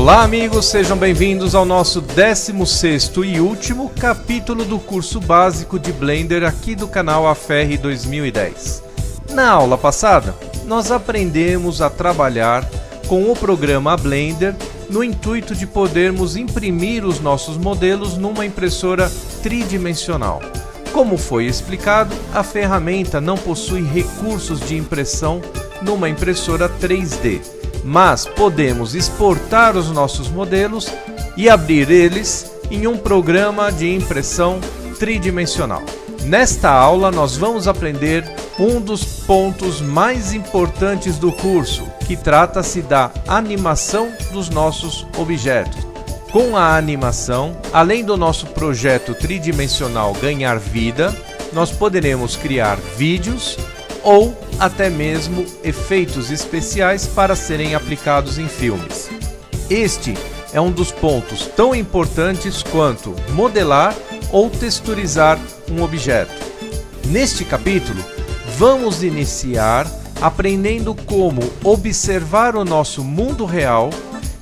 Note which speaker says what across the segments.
Speaker 1: Olá amigos, sejam bem-vindos ao nosso 16º e último capítulo do curso básico de Blender aqui do canal AFR 2010. Na aula passada, nós aprendemos a trabalhar com o programa Blender no intuito de podermos imprimir os nossos modelos numa impressora tridimensional. Como foi explicado, a ferramenta não possui recursos de impressão numa impressora 3D, mas podemos exportar os nossos modelos e abrir eles em um programa de impressão tridimensional. Nesta aula nós vamos aprender um dos pontos mais importantes do curso, que trata-se da animação dos nossos objetos. Com a animação, além do nosso projeto tridimensional ganhar vida, nós poderemos criar vídeos ou até mesmo efeitos especiais para serem aplicados em filmes. Este é um dos pontos tão importantes quanto modelar ou texturizar um objeto. Neste capítulo, vamos iniciar aprendendo como observar o nosso mundo real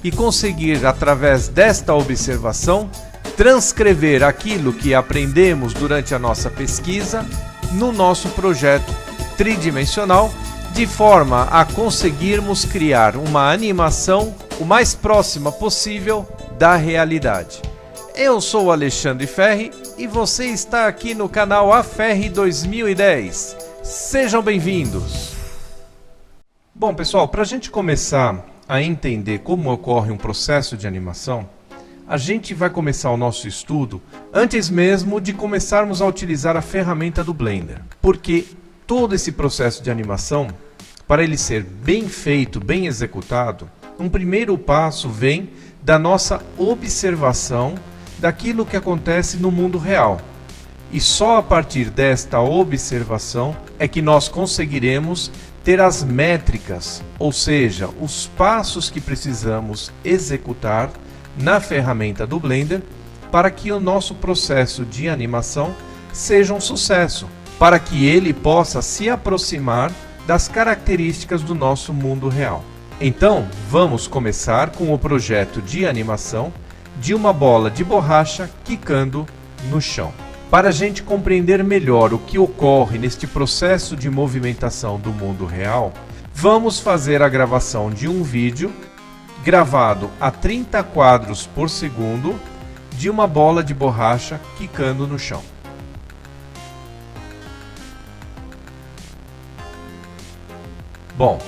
Speaker 1: e conseguir, através desta observação, transcrever aquilo que aprendemos durante a nossa pesquisa no nosso projeto tridimensional, de forma a conseguirmos criar uma animação o mais próxima possível da realidade. Eu sou o Alexandre Ferri e você está aqui no canal AFR 2010. Sejam bem-vindos! Bom pessoal, para a gente começar a entender como ocorre um processo de animação, a gente vai começar o nosso estudo antes mesmo de começarmos a utilizar a ferramenta do Blender, porque todo esse processo de animação, para ele ser bem feito, bem executado, um primeiro passo vem da nossa observação daquilo que acontece no mundo real. E só a partir desta observação é que nós conseguiremos ter as métricas, ou seja, os passos que precisamos executar na ferramenta do Blender para que o nosso processo de animação seja um sucesso, para que ele possa se aproximar das características do nosso mundo real. Então, vamos começar com o projeto de animação de uma bola de borracha quicando no chão. Para a gente compreender melhor o que ocorre neste processo de movimentação do mundo real, vamos fazer a gravação de um vídeo gravado a 30 quadros por segundo de uma bola de borracha quicando no chão. Bom,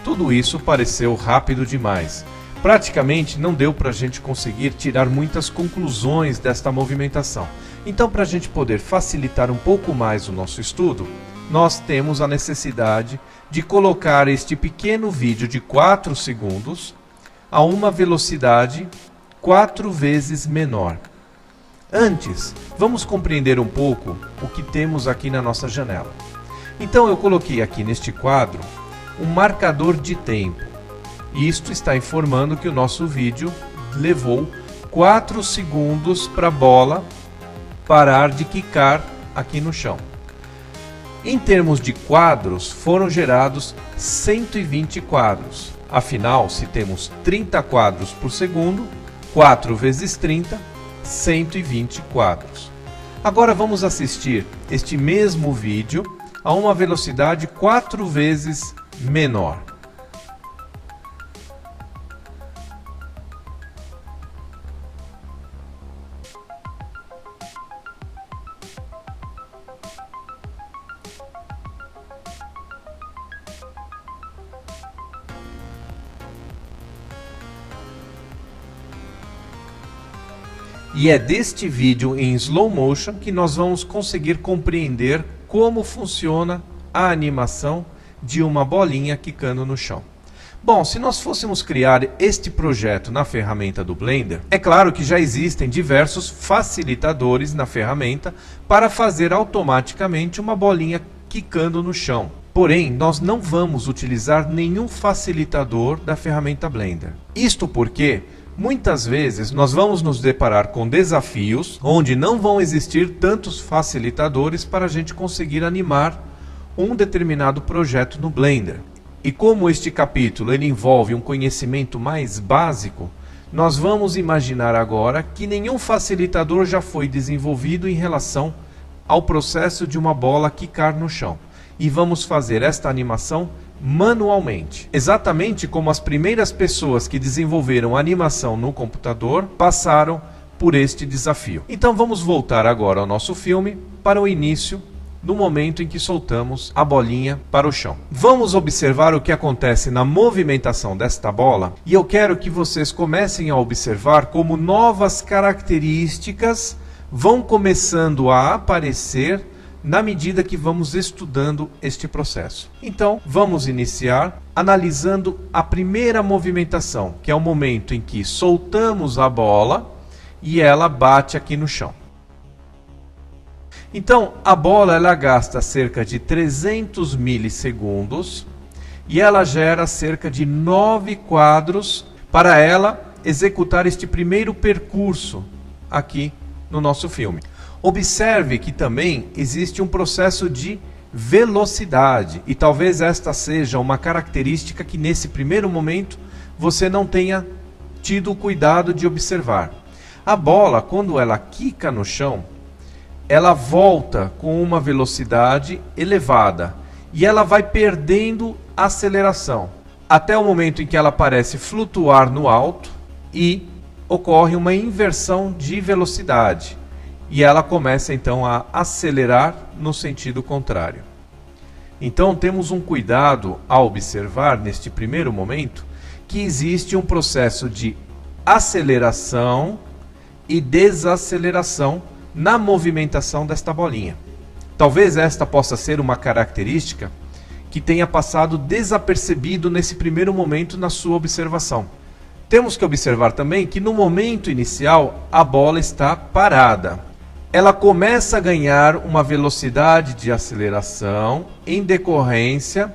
Speaker 1: tudo isso pareceu rápido demais. Praticamente não deu para a gente conseguir tirar muitas conclusões desta movimentação. Então, para a gente poder facilitar um pouco mais o nosso estudo, nós temos a necessidade de colocar este pequeno vídeo de 4 segundos a uma velocidade 4 vezes menor. Antes, vamos compreender um pouco o que temos aqui na nossa janela. Então, eu coloquei aqui neste quadro um marcador de tempo. Isto está informando que o nosso vídeo levou 4 segundos para a bola parar de quicar aqui no chão. Em termos de quadros, foram gerados 120 quadros. Afinal, se temos 30 quadros por segundo, 4 vezes 30, 120 quadros. Agora vamos assistir este mesmo vídeo a uma velocidade 4 vezes menor. E é deste vídeo em slow motion que nós vamos conseguir compreender como funciona a animação de uma bolinha quicando no chão. Bom, se nós fôssemos criar este projeto na ferramenta do Blender, é claro que já existem diversos facilitadores na ferramenta para fazer automaticamente uma bolinha quicando no chão. Porém, nós não vamos utilizar nenhum facilitador da ferramenta Blender. Isto porque muitas vezes nós vamos nos deparar com desafios onde não vão existir tantos facilitadores para a gente conseguir animar um determinado projeto no Blender. E como este capítulo ele envolve um conhecimento mais básico, Nós vamos imaginar agora que nenhum facilitador já foi desenvolvido em relação ao processo de uma bola quicar no chão. E vamos fazer esta animação manualmente. Exatamente como as primeiras pessoas que desenvolveram animação no computador passaram por este desafio. Então vamos voltar agora ao nosso filme para o início, no momento em que soltamos a bolinha para o chão. Vamos observar o que acontece na movimentação desta bola e eu quero que vocês comecem a observar como novas características vão começando a aparecer na medida que vamos estudando este processo. Então, vamos iniciar analisando a primeira movimentação, que é o momento em que soltamos a bola e ela bate aqui no chão. Então, a bola ela gasta cerca de 300 milissegundos e ela gera cerca de 9 quadros para ela executar este primeiro percurso aqui no nosso filme. Observe que também existe um processo de velocidade e talvez esta seja uma característica que nesse primeiro momento você não tenha tido o cuidado de observar. A bola, quando ela quica no chão, ela volta com uma velocidade elevada e ela vai perdendo aceleração até o momento em que ela parece flutuar no alto e ocorre uma inversão de velocidade e ela começa então a acelerar no sentido contrário. Então temos um cuidado ao observar neste primeiro momento que existe um processo de aceleração e desaceleração na movimentação desta bolinha. Talvez esta possa ser uma característica que tenha passado desapercebido nesse primeiro momento na sua observação. Temos que observar também que no momento inicial a bola está parada. Ela começa a ganhar uma velocidade de aceleração em decorrência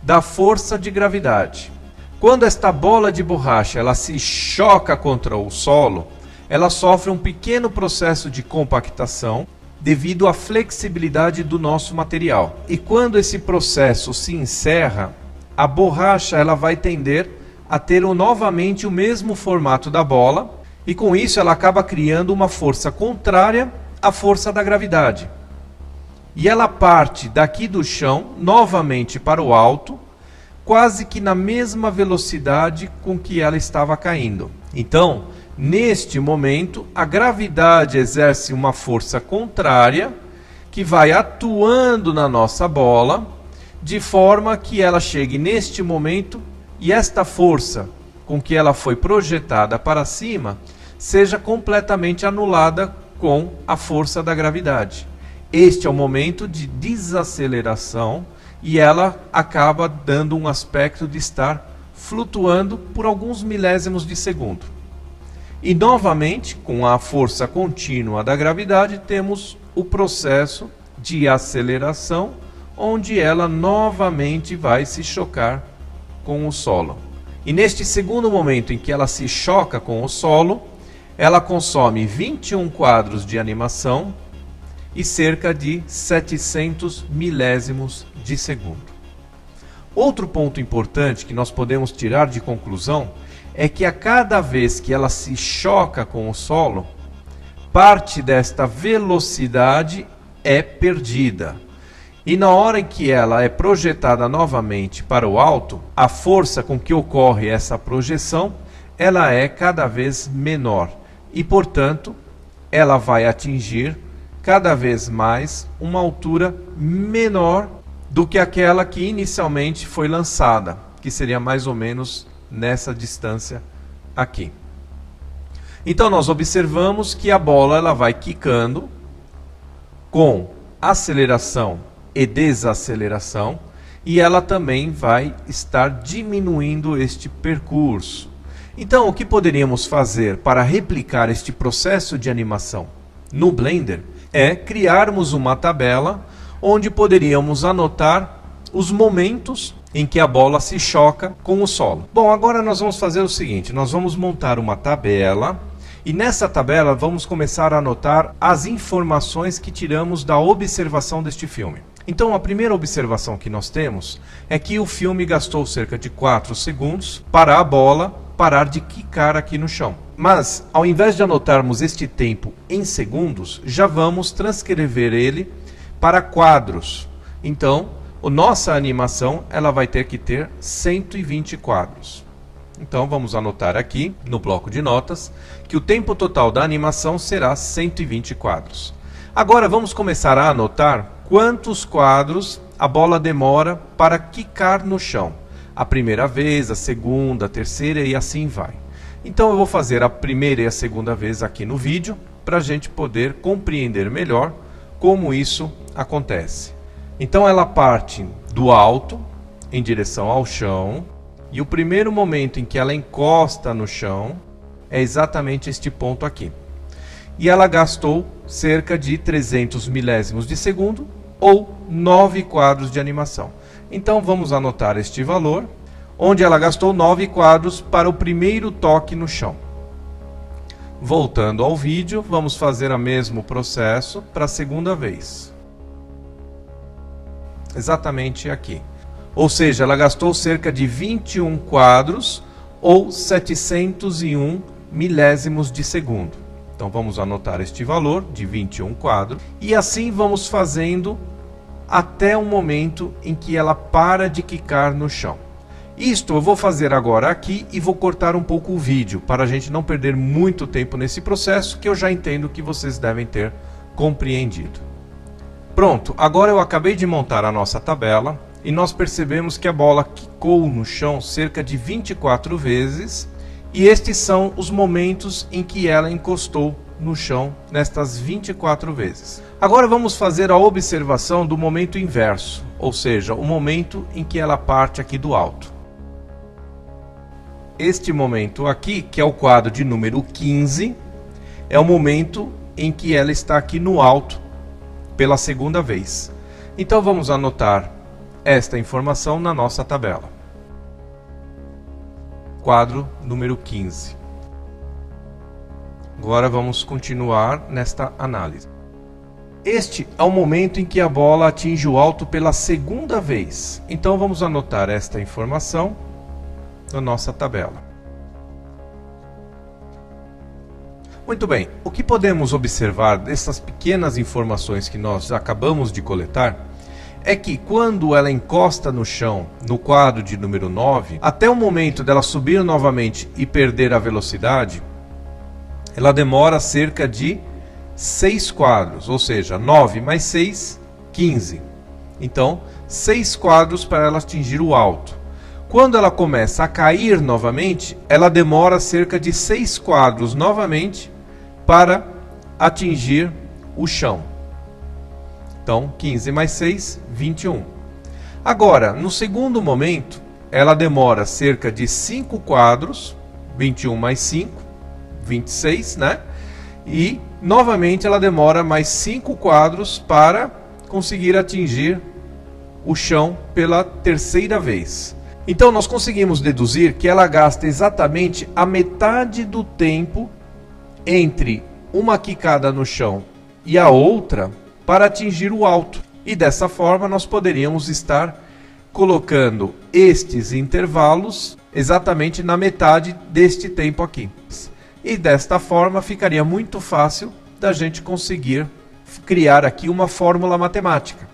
Speaker 1: da força de gravidade. Quando esta bola de borracha ela se choca contra o solo, ela sofre um pequeno processo de compactação devido à flexibilidade do nosso material. E quando esse processo se encerra, a borracha ela vai tender a ter novamente o mesmo formato da bola e com isso ela acaba criando uma força contrária à força da gravidade. E ela parte daqui do chão novamente para o alto, quase que na mesma velocidade com que ela estava caindo. Então, neste momento, a gravidade exerce uma força contrária que vai atuando na nossa bola, de forma que ela chegue neste momento e esta força com que ela foi projetada para cima seja completamente anulada com a força da gravidade. Este é o momento de desaceleração e ela acaba dando um aspecto de estar flutuando por alguns milésimos de segundo. E novamente, com a força contínua da gravidade, temos o processo de aceleração, onde ela novamente vai se chocar com o solo. E neste segundo momento em que ela se choca com o solo, ela consome 21 quadros de animação e cerca de 700 milésimos de segundo. Outro ponto importante que nós podemos tirar de conclusão é que a cada vez que ela se choca com o solo, parte desta velocidade é perdida. E na hora em que ela é projetada novamente para o alto, a força com que ocorre essa projeção, ela é cada vez menor. E, portanto, ela vai atingir cada vez mais uma altura menor do que aquela que inicialmente foi lançada, que seria mais ou menos nessa distância aqui. Então nós observamos que a bola ela vai quicando com aceleração e desaceleração e ela também vai estar diminuindo este percurso. Então o que poderíamos fazer para replicar este processo de animação no Blender é criarmos uma tabela onde poderíamos anotar os momentos em que a bola se choca com o solo. Bom, agora nós vamos fazer o seguinte, nós vamos montar uma tabela e nessa tabela vamos começar a anotar as informações que tiramos da observação deste filme. Então a primeira observação que nós temos é que o filme gastou cerca de 4 segundos para a bola parar de quicar aqui no chão. Mas, ao invés de anotarmos este tempo em segundos, já vamos transcrever ele para quadros. Então, a nossa animação ela vai ter que ter 120 quadros. Então, vamos anotar aqui no bloco de notas que o tempo total da animação será 120 quadros. Agora, vamos começar a anotar quantos quadros a bola demora para quicar no chão. A primeira vez, a segunda, a terceira e assim vai. Então eu vou fazer a primeira e a segunda vez aqui no vídeo para a gente poder compreender melhor como isso acontece. Então ela parte do alto em direção ao chão e o primeiro momento em que ela encosta no chão é exatamente este ponto aqui. E ela gastou cerca de 300 milésimos de segundo ou 9 quadros de animação. Então vamos anotar este valor, onde ela gastou 9 quadros para o primeiro toque no chão. Voltando ao vídeo, vamos fazer o mesmo processo para a segunda vez. Exatamente aqui. Ou seja, ela gastou cerca de 21 quadros ou 701 milésimos de segundo. Então vamos anotar este valor de 21 quadros e assim vamos fazendo até o momento em que ela para de quicar no chão. Isto eu vou fazer agora aqui e vou cortar um pouco o vídeo para a gente não perder muito tempo nesse processo que eu já entendo que vocês devem ter compreendido. Pronto, agora eu acabei de montar a nossa tabela e nós percebemos que a bola quicou no chão cerca de 24 vezes e estes são os momentos em que ela encostou no chão nestas 24 vezes. Agora vamos fazer a observação do momento inverso, ou seja, o momento em que ela parte aqui do alto. Este momento aqui, que é o quadro de número 15, é o momento em que ela está aqui no alto pela segunda vez. Então vamos anotar esta informação na nossa tabela. Quadro número 15. Agora vamos continuar nesta análise. Este é o momento em que a bola atinge o alto pela segunda vez. Então vamos anotar esta informação na nossa tabela. Muito bem, o que podemos observar dessas pequenas informações que nós acabamos de coletar é que quando ela encosta no chão, no quadro de número 9, até o momento dela subir novamente e perder a velocidade, ela demora cerca de 6 quadros, ou seja, 9 mais 6, 15. Então, 6 quadros para ela atingir o alto. Quando ela começa a cair novamente, ela demora cerca de 6 quadros novamente para atingir o chão. Então, 15 mais 6, 21. Agora, no segundo momento, ela demora cerca de 5 quadros, 21 mais 5, 26, né? E, novamente, ela demora mais 5 quadros para conseguir atingir o chão pela terceira vez. Então, nós conseguimos deduzir que ela gasta exatamente a metade do tempo entre uma quicada no chão e a outra para atingir o alto. E dessa forma nós poderíamos estar colocando estes intervalos exatamente na metade deste tempo aqui. E desta forma ficaria muito fácil da gente conseguir criar aqui uma fórmula matemática.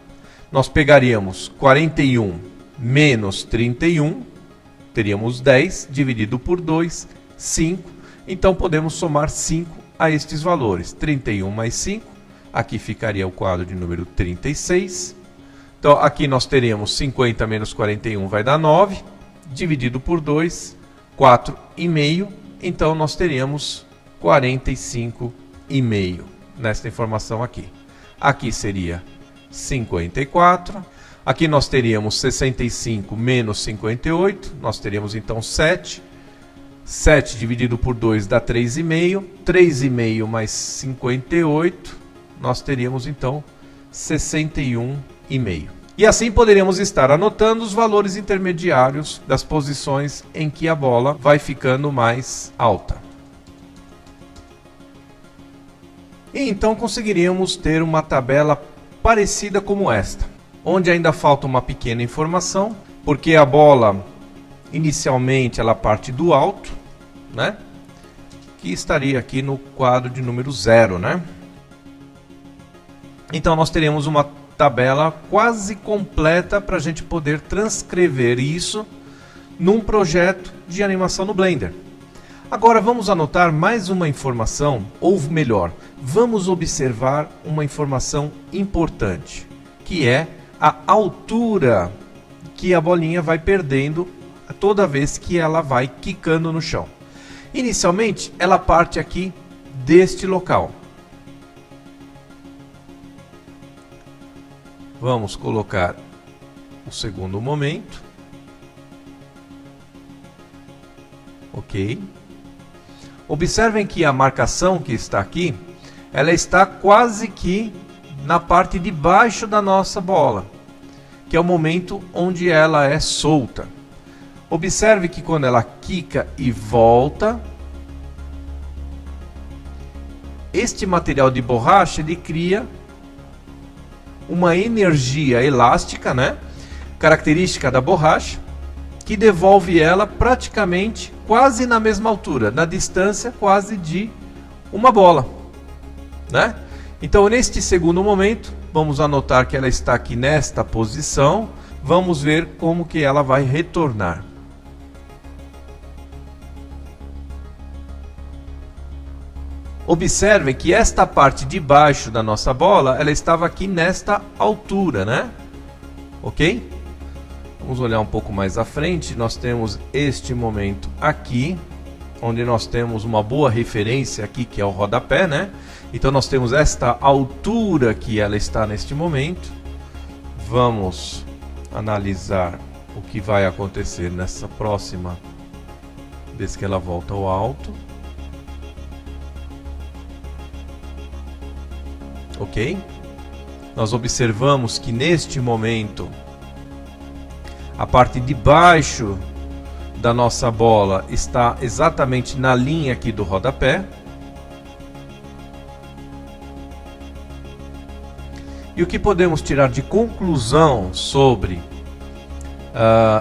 Speaker 1: Nós pegaríamos 41 menos 31, teríamos 10, dividido por 2, 5. Então podemos somar 5 a estes valores. 31 mais 5, aqui ficaria o quadro de número 36. Então aqui nós teríamos 50 menos 41 vai dar 9, dividido por 2, 4,5. Então nós teríamos 45,5 nesta informação aqui. Aqui seria 54. Aqui nós teríamos 65 menos 58, nós teríamos então 7. 7 dividido por 2 dá 3,5. 3,5 mais 58, nós teríamos então 61,5. E assim poderíamos estar anotando os valores intermediários das posições em que a bola vai ficando mais alta. E então conseguiríamos ter uma tabela parecida como esta, onde ainda falta uma pequena informação, porque a bola inicialmente ela parte do alto né? Que estaria aqui no quadro de número 0, né? Então nós teremos uma tabela quase completa para a gente poder transcrever isso num projeto de animação no Blender. Agora vamos anotar mais uma informação, ou melhor, vamos observar uma informação importante, que é a altura que a bolinha vai perdendo toda vez que ela vai quicando no chão. Inicialmente, ela parte aqui deste local. Vamos colocar o segundo momento. Ok. Observem que a marcação que está aqui, ela está quase que na parte de baixo da nossa bola, que é o momento onde ela é solta. Observe que quando ela quica e volta, este material de borracha ele cria uma energia elástica, né? Característica da borracha, que devolve ela praticamente quase na mesma altura, na distância quase de uma bola, né? Então neste segundo momento, vamos anotar que ela está aqui nesta posição, vamos ver como que ela vai retornar. Observem que esta parte de baixo da nossa bola, ela estava aqui nesta altura, né? Ok? Vamos olhar um pouco mais à frente, nós temos este momento aqui, onde nós temos uma boa referência aqui, que é o rodapé, né? Então nós temos esta altura que ela está neste momento. Vamos analisar o que vai acontecer nessa próxima vez que ela volta ao alto. Ok? Nós observamos que neste momento a parte de baixo da nossa bola está exatamente na linha aqui do rodapé. E o que podemos tirar de conclusão sobre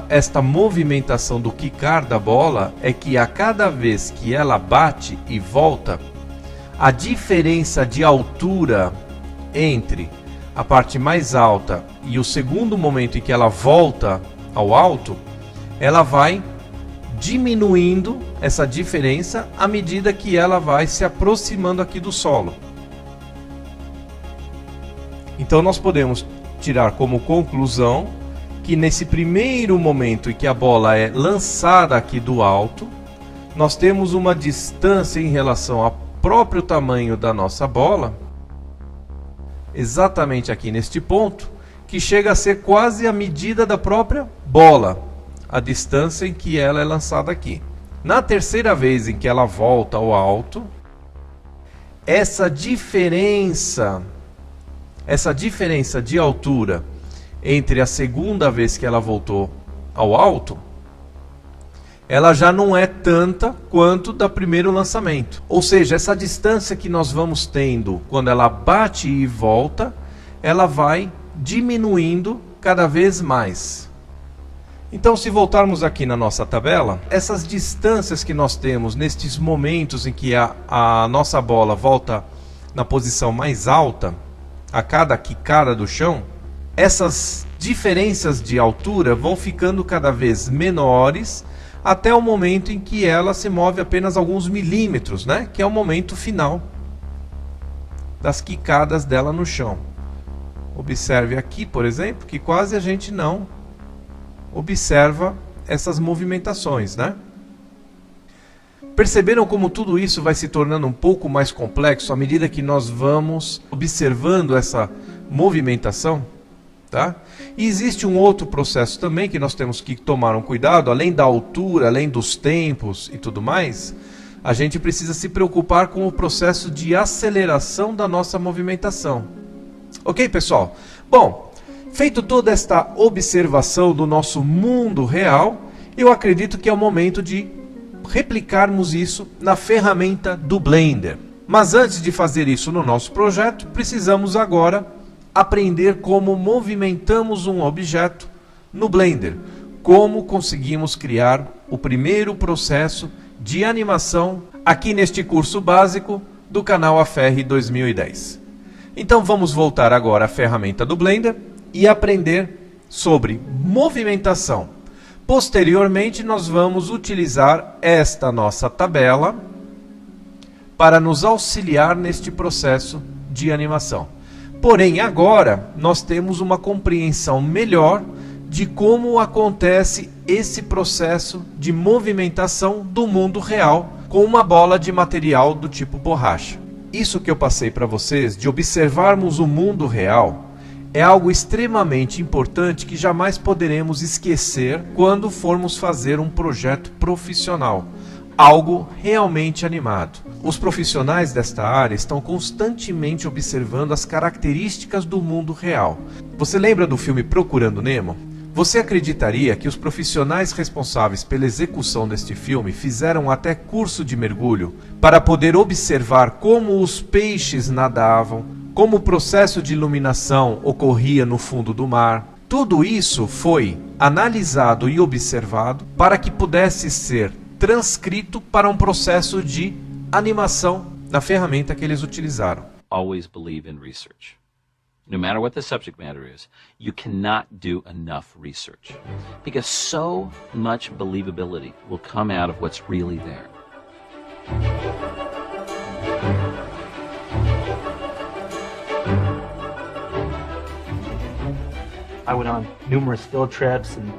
Speaker 1: esta movimentação do quicar da bola é que a cada vez que ela bate e volta, a diferença de altura entre a parte mais alta e o segundo momento em que ela volta ao alto, ela vai diminuindo essa diferença à medida que ela vai se aproximando aqui do solo. Então nós podemos tirar como conclusão que nesse primeiro momento em que a bola é lançada aqui do alto, nós temos uma distância em relação ao próprio tamanho da nossa bola, exatamente aqui neste ponto, que chega a ser quase a medida da própria bola, a distância em que ela é lançada aqui. Na terceira vez em que ela volta ao alto, essa diferença de altura entre a segunda vez que ela voltou ao alto, ela já não é tanta quanto da primeiro lançamento. Ou seja, essa distância que nós vamos tendo quando ela bate e volta, ela vai diminuindo cada vez mais. Então, se voltarmos aqui na nossa tabela, essas distâncias que nós temos nestes momentos em que a nossa bola volta na posição mais alta, a cada quicada do chão, essas diferenças de altura vão ficando cada vez menores até o momento em que ela se move apenas alguns milímetros, né? Que é o momento final das quicadas dela no chão. Observe aqui, por exemplo, que quase a gente não observa essas movimentações, né? Perceberam como tudo isso vai se tornando um pouco mais complexo à medida que nós vamos observando essa movimentação? Tá? E existe um outro processo também que nós temos que tomar um cuidado, além da altura, além dos tempos e tudo mais, a gente precisa se preocupar com o processo de aceleração da nossa movimentação. Ok, pessoal? Bom, feito toda esta observação do nosso mundo real, eu acredito que é o momento de replicarmos isso na ferramenta do Blender. Mas antes de fazer isso no nosso projeto, precisamos agora aprender como movimentamos um objeto no Blender, como conseguimos criar o primeiro processo de animação aqui neste curso básico do canal AFR 2010. Então vamos voltar agora à ferramenta do Blender e aprender sobre movimentação. Posteriormente nós vamos utilizar esta nossa tabela para nos auxiliar neste processo de animação. Porém, agora nós temos uma compreensão melhor de como acontece esse processo de movimentação do mundo real com uma bola de material do tipo borracha. Isso que eu passei para vocês de observarmos o mundo real é algo extremamente importante que jamais poderemos esquecer quando formos fazer um projeto profissional, algo realmente animado. Os profissionais desta área estão constantemente observando as características do mundo real. Você lembra do filme Procurando Nemo? Você acreditaria que os profissionais responsáveis pela execução deste filme fizeram até curso de mergulho para poder observar como os peixes nadavam, como o processo de iluminação ocorria no fundo do mar? Tudo isso foi analisado e observado para que pudesse ser transcrito para um processo de animação na ferramenta que eles utilizaram.
Speaker 2: Always believe in research. No matter what the subject matter is, you cannot do enough research because so much believability will come out of what's really there.
Speaker 3: I went on numerous field trips and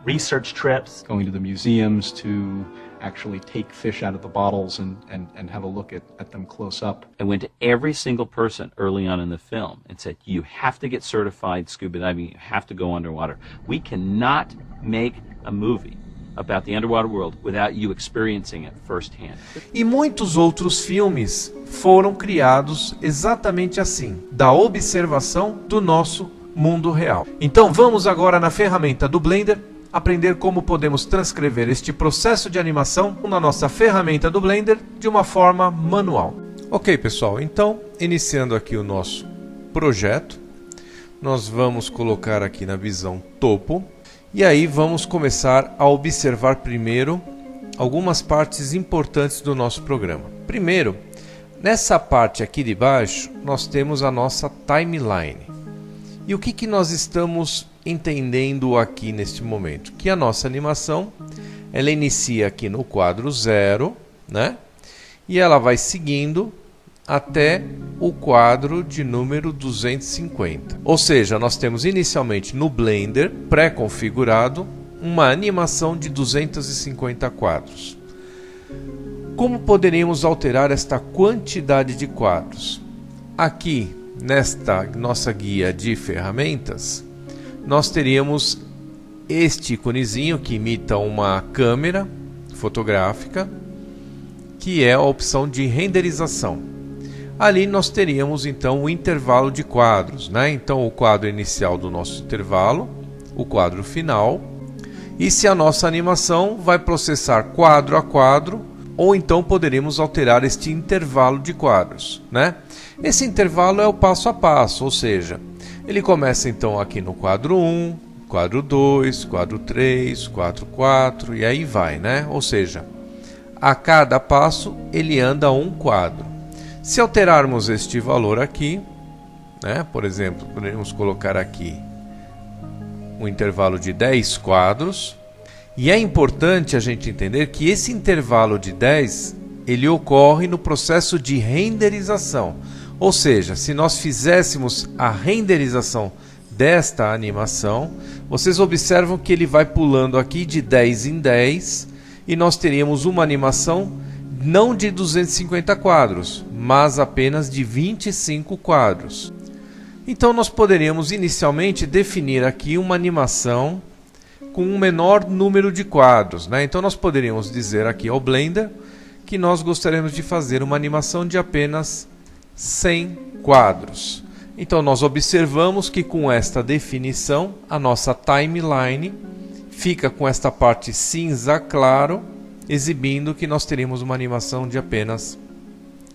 Speaker 3: research trips.
Speaker 4: Going to the museums to actually take fish out of the bottles and have a look at them close up.
Speaker 2: I went to every single person early on in the film and said, you have to get certified scuba diving, you have to go underwater. We cannot make a movie about the underwater world without you experiencing it firsthand.
Speaker 1: E muitos outros filmes foram criados exatamente assim, da observação do nosso mundo real. Então vamos agora na ferramenta do Blender aprender como podemos transcrever este processo de animação na nossa ferramenta do Blender de uma forma manual. Ok, pessoal, então iniciando aqui o nosso projeto, nós vamos colocar aqui na visão topo e aí vamos começar a observar primeiro algumas partes importantes do nosso programa. Primeiro, nessa parte aqui de baixo, nós temos a nossa timeline. E o que nós estamos entendendo aqui neste momento? Que a nossa animação, ela inicia aqui no quadro 0, né? E ela vai seguindo até o quadro de número 250. Ou seja, nós temos inicialmente no Blender, pré-configurado, uma animação de 250 quadros. Como poderíamos alterar esta quantidade de quadros? Aqui, nesta nossa guia de ferramentas, nós teríamos este íconezinho que imita uma câmera fotográfica, que é a opção de renderização. Ali nós teríamos então o intervalo de quadros, né? Então o quadro inicial do nosso intervalo, o quadro final, e se a nossa animação vai processar quadro a quadro, ou então poderíamos alterar este intervalo de quadros, né? Esse intervalo é o passo a passo, ou seja, ele começa então aqui no quadro 1, quadro 2, quadro 3, quadro 4 e aí vai, né? Ou seja, a cada passo ele anda um quadro. Se alterarmos este valor aqui, né? Por exemplo, podemos colocar aqui um intervalo de 10 quadros. E é importante a gente entender que esse intervalo de 10 ele ocorre no processo de renderização. Ou seja, se nós fizéssemos a renderização desta animação, vocês observam que ele vai pulando aqui de 10 em 10 e nós teríamos uma animação não de 250 quadros, mas apenas de 25 quadros. Então nós poderíamos inicialmente definir aqui uma animação com um menor número de quadros, né? Então nós poderíamos dizer aqui ao Blender que nós gostaríamos de fazer uma animação de apenas 100 quadros. Então nós observamos que com esta definição a nossa timeline fica com esta parte cinza claro, exibindo que nós teríamos uma animação de apenas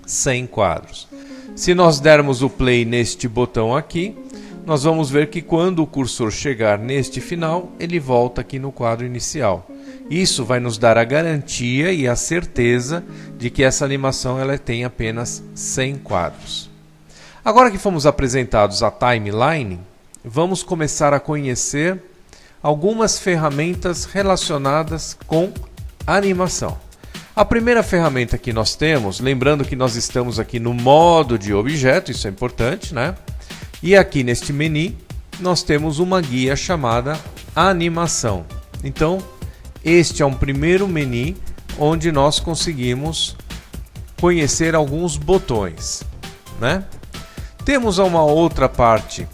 Speaker 1: 100 quadros. Se nós dermos o play neste botão aqui, nós vamos ver que quando o cursor chegar neste final, ele volta aqui no quadro inicial. Isso vai nos dar a garantia e a certeza de que essa animação ela tem apenas 100 quadros. Agora que fomos apresentados a timeline, vamos começar a conhecer algumas ferramentas relacionadas com animação. A primeira ferramenta que nós temos, lembrando que nós estamos aqui no modo de objeto, isso é importante, né? E aqui neste menu nós temos uma guia chamada animação. Então, este é um primeiro menu onde nós conseguimos conhecer alguns botões, né? Temos uma outra parte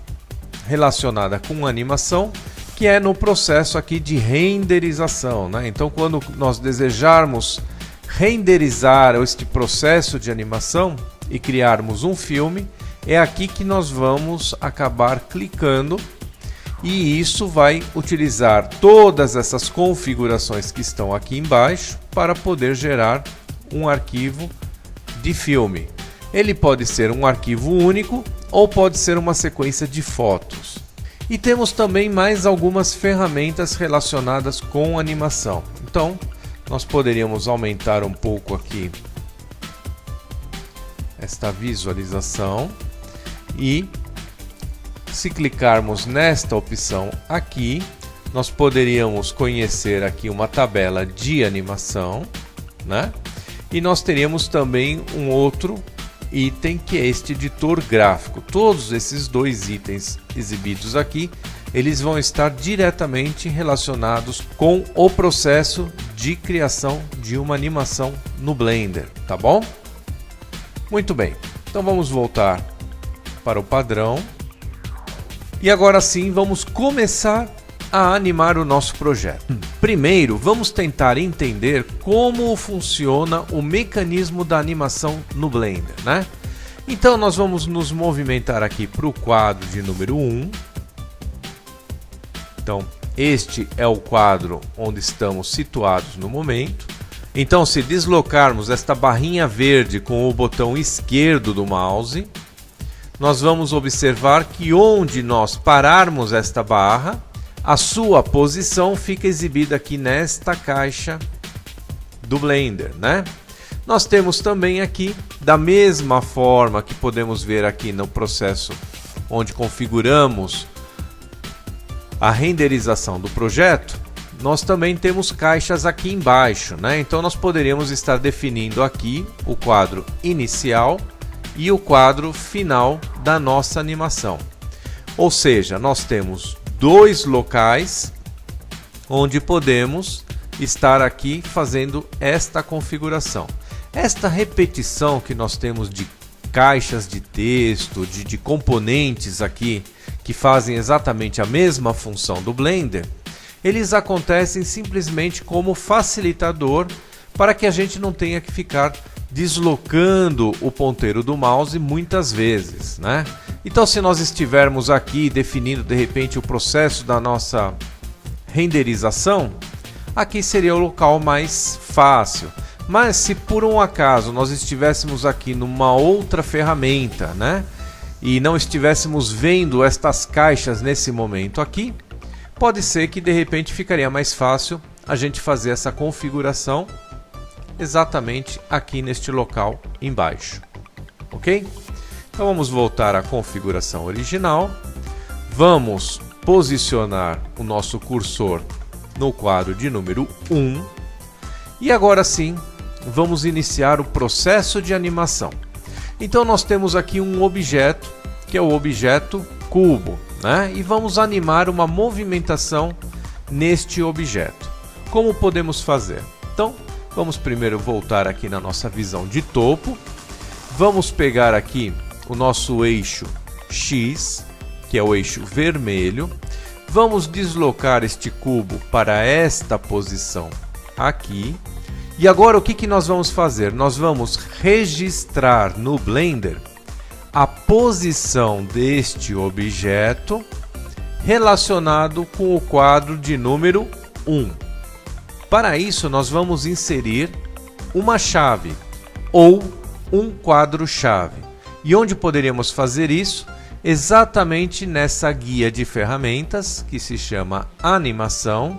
Speaker 1: relacionada com animação, que é no processo aqui de renderização, né? Então, quando nós desejarmos renderizar este processo de animação e criarmos um filme, é aqui que nós vamos acabar clicando, e isso vai utilizar todas essas configurações que estão aqui embaixo para poder gerar um arquivo de filme. Ele pode ser um arquivo único ou pode ser uma sequência de fotos. E temos também mais algumas ferramentas relacionadas com animação. Então, nós poderíamos aumentar um pouco aqui esta visualização e, se clicarmos nesta opção aqui, nós poderíamos conhecer aqui uma tabela de animação, né? E nós teríamos também um outro item que é este editor gráfico. Todos esses dois itens exibidos aqui, eles vão estar diretamente relacionados com o processo de criação de uma animação no Blender, tá bom? Muito bem, então vamos voltar para o padrão. E agora sim, vamos começar a animar o nosso projeto. Primeiro, vamos tentar entender como funciona o mecanismo da animação no Blender, né? Então, nós vamos nos movimentar aqui para o quadro de número 1. Então, este é o quadro onde estamos situados no momento. Então, se deslocarmos esta barrinha verde com o botão esquerdo do mouse, nós vamos observar que onde nós pararmos esta barra, a sua posição fica exibida aqui nesta caixa do Blender, né? Nós temos também aqui, da mesma forma que podemos ver aqui no processo onde configuramos a renderização do projeto, nós também temos caixas aqui embaixo, né? Então nós poderíamos estar definindo aqui o quadro inicial e o quadro final da nossa animação. Ou seja, nós temos dois locais onde podemos estar aqui fazendo esta configuração. Esta repetição que nós temos de caixas de texto, de componentes aqui que fazem exatamente a mesma função do Blender, eles acontecem simplesmente como facilitador para que a gente não tenha que ficar deslocando o ponteiro do mouse muitas vezes, né? Então, se nós estivermos aqui definindo de repente o processo da nossa renderização, aqui seria o local mais fácil. Mas se por um acaso nós estivéssemos aqui numa outra ferramenta, né, e não estivéssemos vendo estas caixas nesse momento aqui, pode ser que de repente ficaria mais fácil a gente fazer essa configuração exatamente aqui neste local embaixo, ok? Então vamos voltar à configuração original, vamos posicionar o nosso cursor no quadro de número 1 e agora sim vamos iniciar o processo de animação. Então nós temos aqui um objeto, que é o objeto cubo, né? E vamos animar uma movimentação neste objeto. Como podemos fazer? Então, vamos primeiro voltar aqui na nossa visão de topo. Vamos pegar aqui o nosso eixo X, que é o eixo vermelho. Vamos deslocar este cubo para esta posição aqui. E agora o que nós vamos fazer? Nós vamos registrar no Blender a posição deste objeto relacionado com o quadro de número 1. Para isso, nós vamos inserir uma chave ou um quadro-chave. E onde poderíamos fazer isso? Exatamente nessa guia de ferramentas que se chama Animação,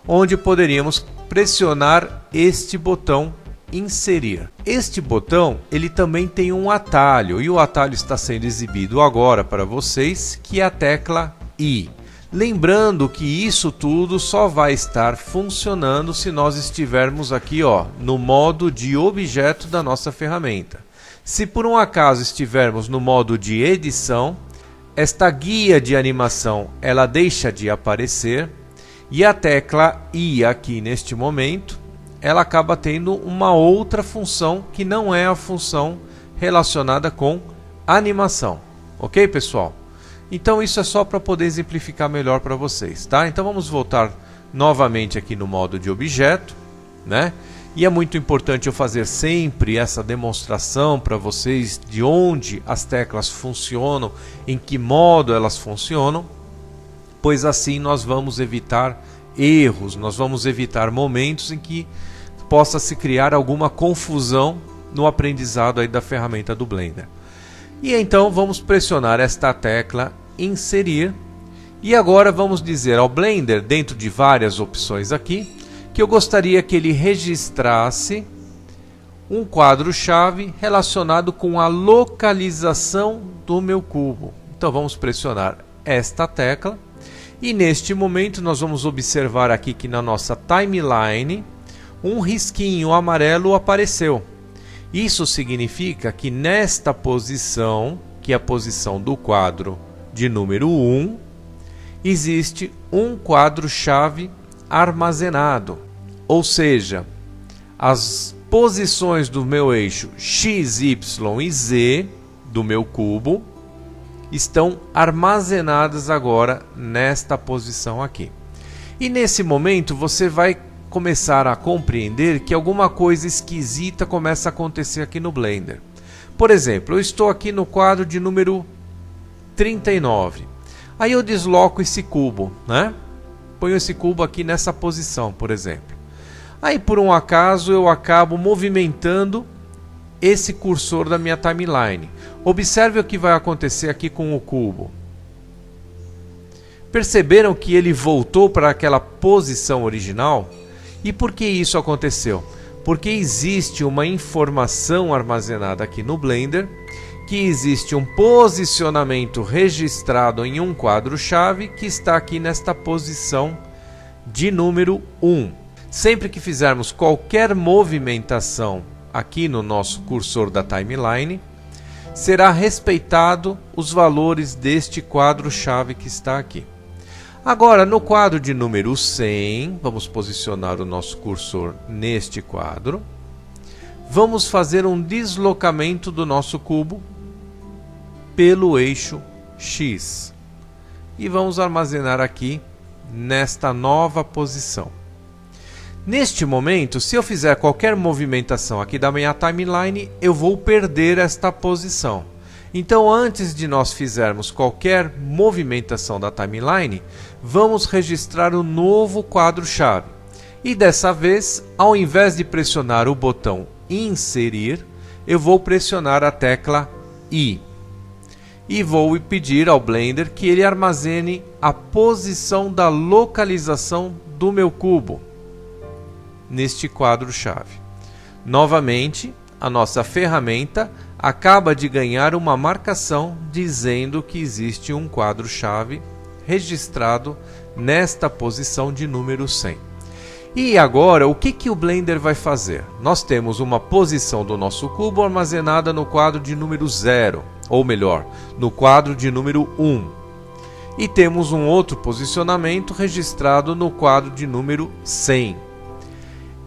Speaker 1: onde poderíamos pressionar este botão inserir. Este botão ele também tem um atalho e o atalho está sendo exibido agora para vocês, que é a tecla I. Lembrando que isso tudo só vai estar funcionando se nós estivermos aqui, ó, no modo de objeto da nossa ferramenta. Se por um acaso estivermos no modo de edição, esta guia de animação ela deixa de aparecer e a tecla I aqui neste momento ela acaba tendo uma outra função que não é a função relacionada com animação. Ok, pessoal? Então isso é só para poder exemplificar melhor para vocês, tá? Então vamos voltar novamente aqui no modo de objeto, né? E é muito importante eu fazer sempre essa demonstração para vocês de onde as teclas funcionam, em que modo elas funcionam, pois assim nós vamos evitar erros, nós vamos evitar momentos em que possa se criar alguma confusão no aprendizado aí da ferramenta do Blender. E então vamos pressionar esta tecla inserir e agora vamos dizer ao Blender, dentro de várias opções aqui, que eu gostaria que ele registrasse um quadro-chave relacionado com a localização do meu cubo. Então vamos pressionar esta tecla e neste momento nós vamos observar aqui que na nossa timeline um risquinho amarelo apareceu. Isso significa que nesta posição, que é a posição do quadro de número 1, existe um quadro-chave armazenado. Ou seja, as posições do meu eixo X, Y e Z do meu cubo estão armazenadas agora nesta posição aqui. E nesse momento você vai começar a compreender que alguma coisa esquisita começa a acontecer aqui no Blender. Por exemplo, eu estou aqui no quadro de número 39. Aí eu desloco esse cubo, né? Ponho esse cubo aqui nessa posição, por exemplo. Aí por um acaso eu acabo movimentando esse cursor da minha timeline. Observe o que vai acontecer aqui com o cubo. Perceberam que ele voltou para aquela posição original? E por que isso aconteceu? Porque existe uma informação armazenada aqui no Blender, que existe um posicionamento registrado em um quadro-chave que está aqui nesta posição de número 1. Sempre que fizermos qualquer movimentação aqui no nosso cursor da timeline, será respeitado os valores deste quadro-chave que está aqui. Agora, no quadro de número 100, vamos posicionar o nosso cursor neste quadro. Vamos fazer um deslocamento do nosso cubo pelo eixo X. E vamos armazenar aqui nesta nova posição. Neste momento, se eu fizer qualquer movimentação aqui da minha timeline, eu vou perder esta posição. Então, antes de nós fizermos qualquer movimentação da timeline, vamos registrar um novo quadro-chave. E dessa vez, ao invés de pressionar o botão inserir, eu vou pressionar a tecla I. E vou pedir ao Blender que ele armazene a posição da localização do meu cubo neste quadro-chave. Novamente, a nossa ferramenta acaba de ganhar uma marcação dizendo que existe um quadro-chave registrado nesta posição de número 100. E agora, o que o Blender vai fazer? Nós temos uma posição do nosso cubo armazenada no quadro de número 0, ou melhor, no quadro de número 1. E temos um outro posicionamento registrado no quadro de número 100.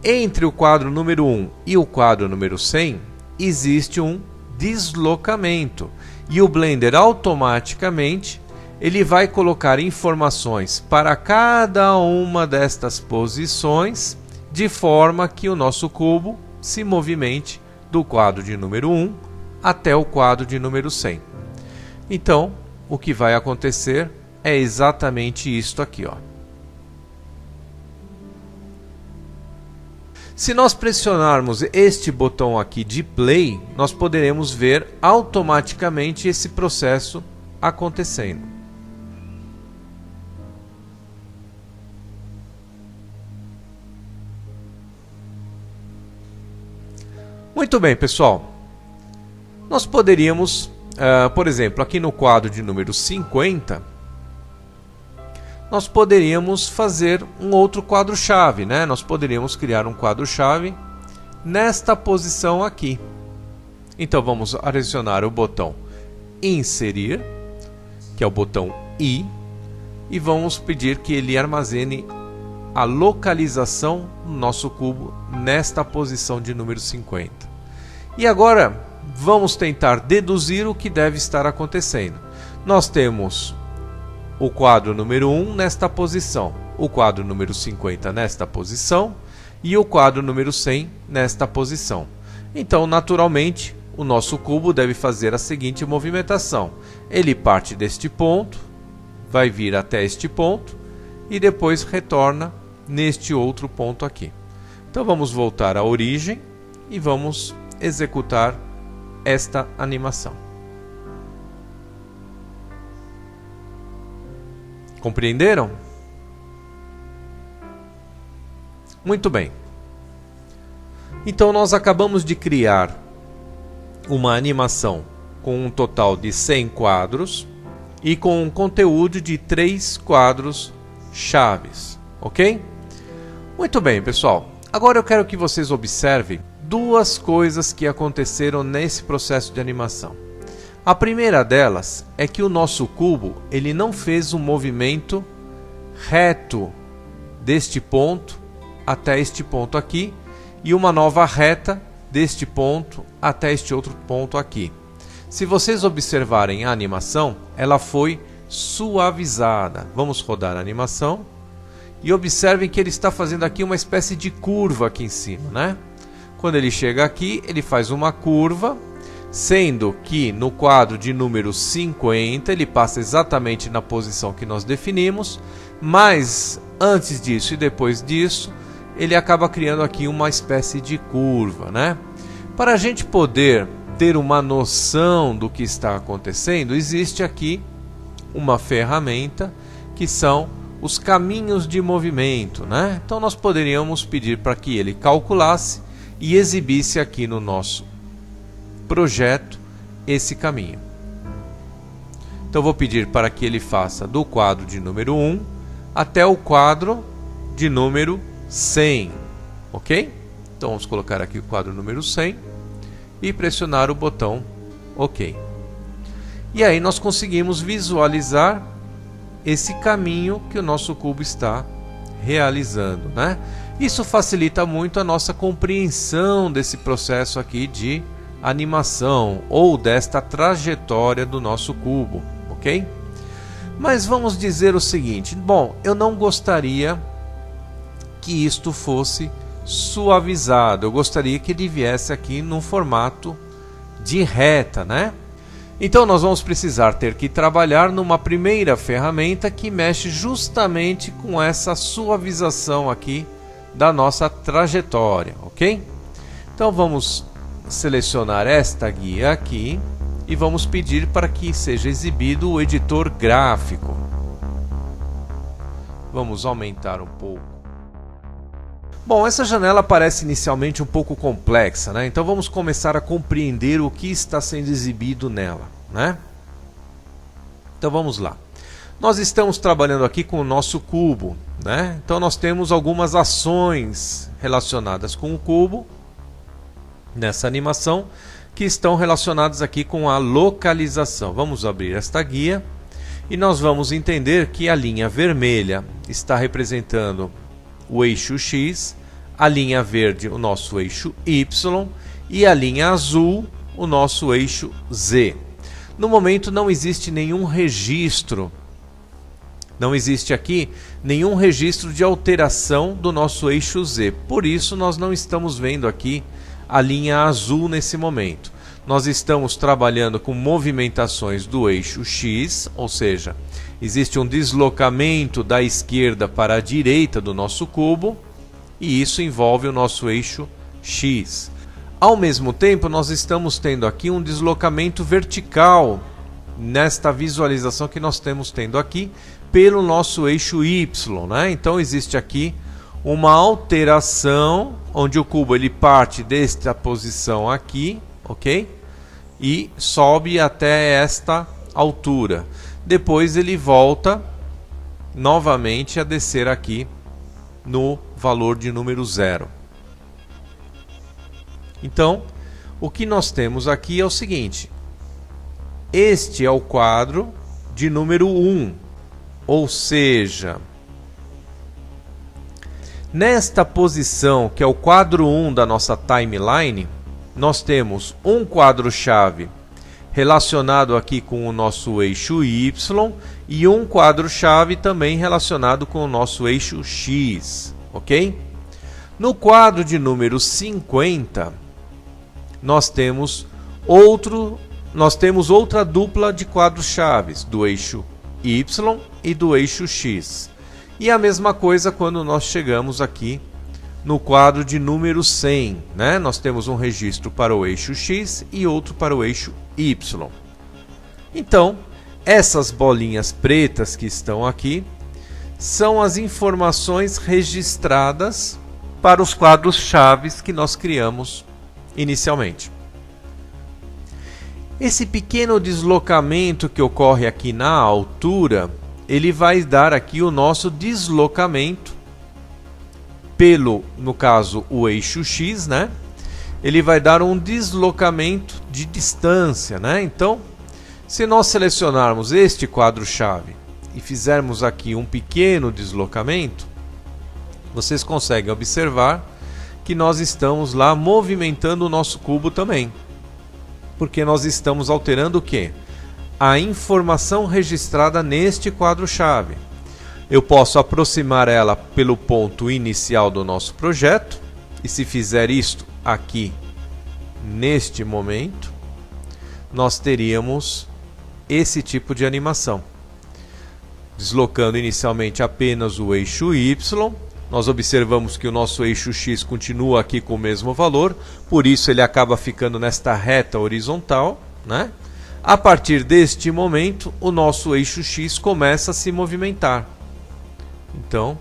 Speaker 1: Entre o quadro número 1 e o quadro número 100, existe um deslocamento. E o Blender automaticamente ele vai colocar informações para cada uma destas posições, de forma que o nosso cubo se movimente do quadro de número 1 até o quadro de número 100. Então, o que vai acontecer é exatamente isto aqui, ó. Se nós pressionarmos este botão aqui de play, nós poderemos ver automaticamente esse processo acontecendo. Muito bem, pessoal. Nós poderíamos, por exemplo, aqui no quadro de número 50, nós poderíamos fazer um outro quadro-chave, né? Nós poderíamos criar um quadro-chave nesta posição aqui. Então vamos adicionar o botão Inserir, que é o botão I, e vamos pedir que ele armazene a localização do nosso cubo nesta posição de número 50. E agora vamos tentar deduzir o que deve estar acontecendo. Nós temos o quadro número 1 nesta posição, o quadro número 50 nesta posição e o quadro número 100 nesta posição. Então, naturalmente, o nosso cubo deve fazer a seguinte movimentação. Ele parte deste ponto, vai vir até este ponto e depois retorna neste outro ponto aqui. Então vamos voltar à origem e vamos executar esta animação. Compreenderam? Muito bem. Então nós acabamos de criar uma animação com um total de 100 quadros e com um conteúdo de 3 quadros chaves, ok? Muito bem, pessoal. Agora eu quero que vocês observem duas coisas que aconteceram nesse processo de animação. A primeira delas é que o nosso cubo ele não fez um movimento reto deste ponto até este ponto aqui e uma nova reta deste ponto até este outro ponto aqui. Se vocês observarem a animação, ela foi suavizada. Vamos rodar a animação e observem que ele está fazendo aqui uma espécie de curva aqui em cima, né? Quando ele chega aqui, ele faz uma curva, sendo que no quadro de número 50 ele passa exatamente na posição que nós definimos, mas antes disso e depois disso ele acaba criando aqui uma espécie de curva, né? Para a gente poder ter uma noção do que está acontecendo, existe aqui uma ferramenta que são os caminhos de movimento, né? Então nós poderíamos pedir para que ele calculasse e exibisse aqui no nosso projeto esse caminho. Então vou pedir para que ele faça do quadro de número 1 até o quadro de número 100, ok? Então vamos colocar aqui o quadro número 100 e pressionar o botão OK. E aí nós conseguimos visualizar esse caminho que o nosso cubo está realizando, né? Isso facilita muito a nossa compreensão desse processo aqui de animação ou desta trajetória do nosso cubo, ok? Mas vamos dizer o seguinte, bom, eu não gostaria que isto fosse suavizado, eu gostaria que ele viesse aqui num formato de reta, né? Então nós vamos precisar ter que trabalhar numa primeira ferramenta que mexe justamente com essa suavização aqui da nossa trajetória, ok? Então vamos selecionar esta guia aqui e vamos pedir para que seja exibido o editor gráfico. Vamos aumentar um pouco. Bom, essa janela parece inicialmente um pouco complexa, né? Então vamos começar a compreender o que está sendo exibido nela, né? Então vamos lá. Nós estamos trabalhando aqui com o nosso cubo, né? Então nós temos algumas ações relacionadas com o cubo nessa animação que estão relacionadas aqui com a localização. Vamos abrir esta guia e nós vamos entender que a linha vermelha está representando o eixo X, a linha verde o nosso eixo Y e a linha azul o nosso eixo Z. No momento não existe nenhum registro, não existe aqui nenhum registro de alteração do nosso eixo Z. Por isso nós não estamos vendo aqui a linha azul nesse momento. Nós estamos trabalhando com movimentações do eixo X, ou seja, existe um deslocamento da esquerda para a direita do nosso cubo e isso envolve o nosso eixo X. Ao mesmo tempo, nós estamos tendo aqui um deslocamento vertical nesta visualização que nós estamos tendo aqui pelo nosso eixo Y, né? Então existe aqui uma alteração onde o cubo ele parte desta posição aqui, ok? E sobe até esta altura. Depois ele volta novamente a descer aqui no valor de número 0. Então, o que nós temos aqui é o seguinte: este é o quadro de número 1, ou seja, nesta posição, que é o quadro 1 da nossa timeline, nós temos um quadro-chave relacionado aqui com o nosso eixo Y e um quadro-chave também relacionado com o nosso eixo X, ok? No quadro de número 50, nós temos outra dupla de quadros-chaves, do eixo Y e do eixo X. E a mesma coisa quando nós chegamos aqui no quadro de número 100, né? Nós temos um registro para o eixo X e outro para o eixo Y. Então, essas bolinhas pretas que estão aqui são as informações registradas para os quadros-chaves que nós criamos inicialmente. Esse pequeno deslocamento que ocorre aqui na altura, ele vai dar aqui o nosso deslocamento pelo, no caso, o eixo X, né? Ele vai dar um deslocamento de distância, né? Então, se nós selecionarmos este quadro-chave e fizermos aqui um pequeno deslocamento, vocês conseguem observar que nós estamos lá movimentando o nosso cubo também. Porque nós estamos alterando o quê? A informação registrada neste quadro-chave. Eu posso aproximar ela pelo ponto inicial do nosso projeto, e se fizer isto aqui, neste momento, nós teríamos esse tipo de animação. Deslocando inicialmente apenas o eixo Y, nós observamos que o nosso eixo X continua aqui com o mesmo valor, por isso ele acaba ficando nesta reta horizontal, né? A partir deste momento, o nosso eixo X começa a se movimentar. Então,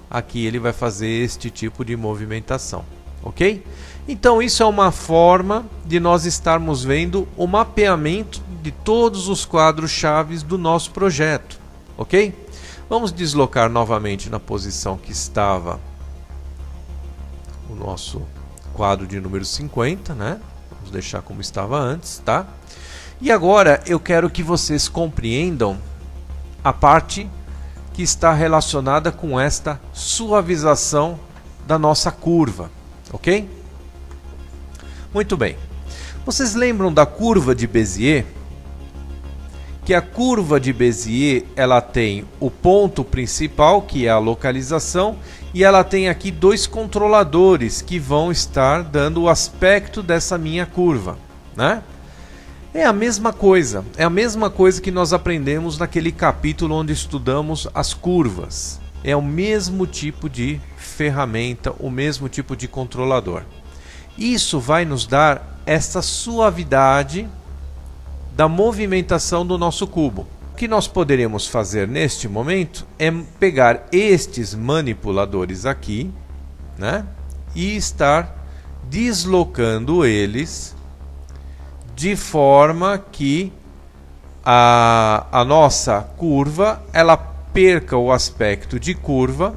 Speaker 1: aqui ele vai fazer este tipo de movimentação, ok? Então, isso é uma forma de nós estarmos vendo o mapeamento de todos os quadros-chaves do nosso projeto, ok? Vamos deslocar novamente na posição que estava o nosso quadro de número 50, né? Vamos deixar como estava antes, tá? E agora eu quero que vocês compreendam a parte que está relacionada com esta suavização da nossa curva, ok? Muito bem. Vocês lembram da curva de Bézier? Que a curva de Bézier ela tem o ponto principal, que é a localização, e ela tem aqui dois controladores que vão estar dando o aspecto dessa minha curva, né? É a mesma coisa que nós aprendemos naquele capítulo onde estudamos as curvas. É o mesmo tipo de ferramenta, o mesmo tipo de controlador. Isso vai nos dar essa suavidade da movimentação do nosso cubo. O que nós poderemos fazer neste momento é pegar estes manipuladores aqui, né, e estar deslocando eles de forma que a nossa curva ela perca o aspecto de curva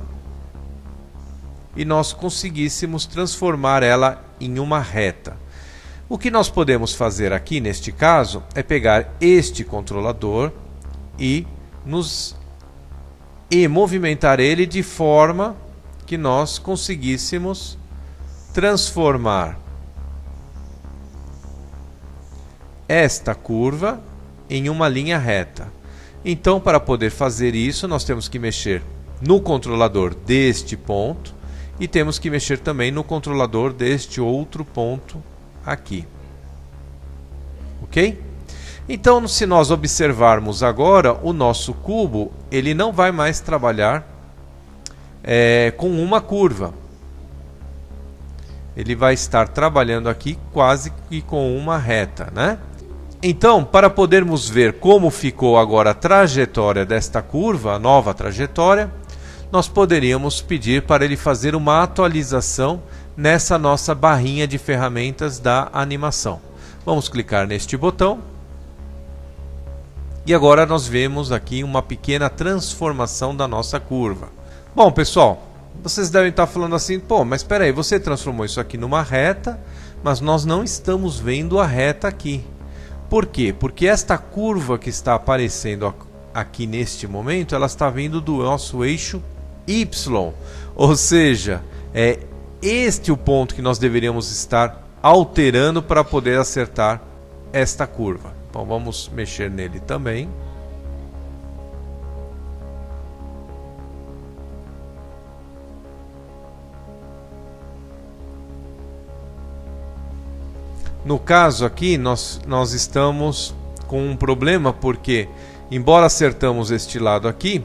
Speaker 1: e nós conseguíssemos transformar ela em uma reta. O que nós podemos fazer aqui neste caso é pegar este controlador e movimentar ele de forma que nós conseguíssemos transformar esta curva em uma linha reta. Então, para poder fazer isso, nós temos que mexer no controlador deste ponto e temos que mexer também no controlador deste outro ponto aqui, ok? Então, se nós observarmos agora, o nosso cubo ele não vai mais trabalhar com uma curva. Ele vai estar trabalhando aqui quase que com uma reta, né? Então, para podermos ver como ficou agora a trajetória desta curva, a nova trajetória, nós poderíamos pedir para ele fazer uma atualização nessa nossa barrinha de ferramentas da animação. Vamos clicar neste botão. E agora nós vemos aqui uma pequena transformação da nossa curva. Bom, pessoal, vocês devem estar falando assim, pô, mas espera aí, você transformou isso aqui numa reta, mas nós não estamos vendo a reta aqui. Por quê? Porque esta curva que está aparecendo aqui neste momento, ela está vindo do nosso eixo Y. Ou seja, é este o ponto que nós deveríamos estar alterando para poder acertar esta curva. Então vamos mexer nele também. No caso aqui, nós estamos com um problema porque, embora acertamos este lado aqui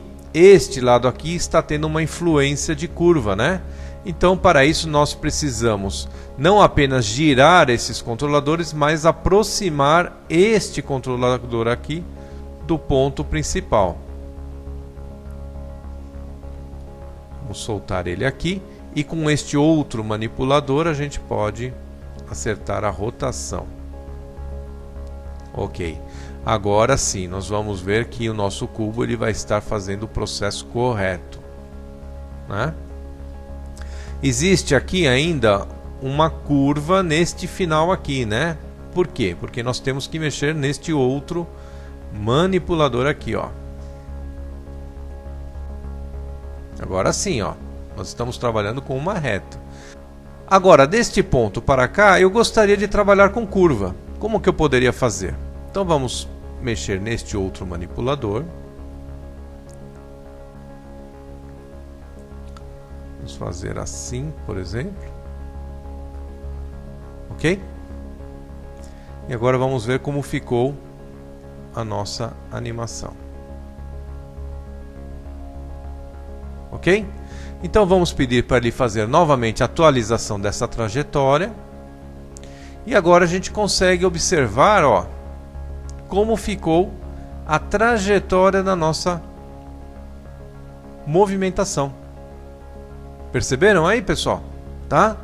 Speaker 1: está tendo uma influência de curva, né? Então, para isso, nós precisamos não apenas girar esses controladores, mas aproximar este controlador aqui do ponto principal. Vamos soltar ele aqui e com este outro manipulador a gente pode acertar a rotação. Ok, agora sim nós vamos ver que o nosso cubo ele vai estar fazendo o processo correto, né? Existe aqui ainda uma curva neste final aqui, né? Por quê? Porque nós temos que mexer neste outro manipulador aqui, ó. Agora sim, ó, nós estamos trabalhando com uma reta. Agora, deste ponto para cá, eu gostaria de trabalhar com curva. Como que eu poderia fazer? Então vamos mexer neste outro manipulador. Vamos fazer assim, por exemplo. Ok? E agora vamos ver como ficou a nossa animação. Ok? Então vamos pedir para ele fazer novamente a atualização dessa trajetória. E agora a gente consegue observar, ó, como ficou a trajetória da nossa movimentação. Perceberam aí, pessoal? Tá?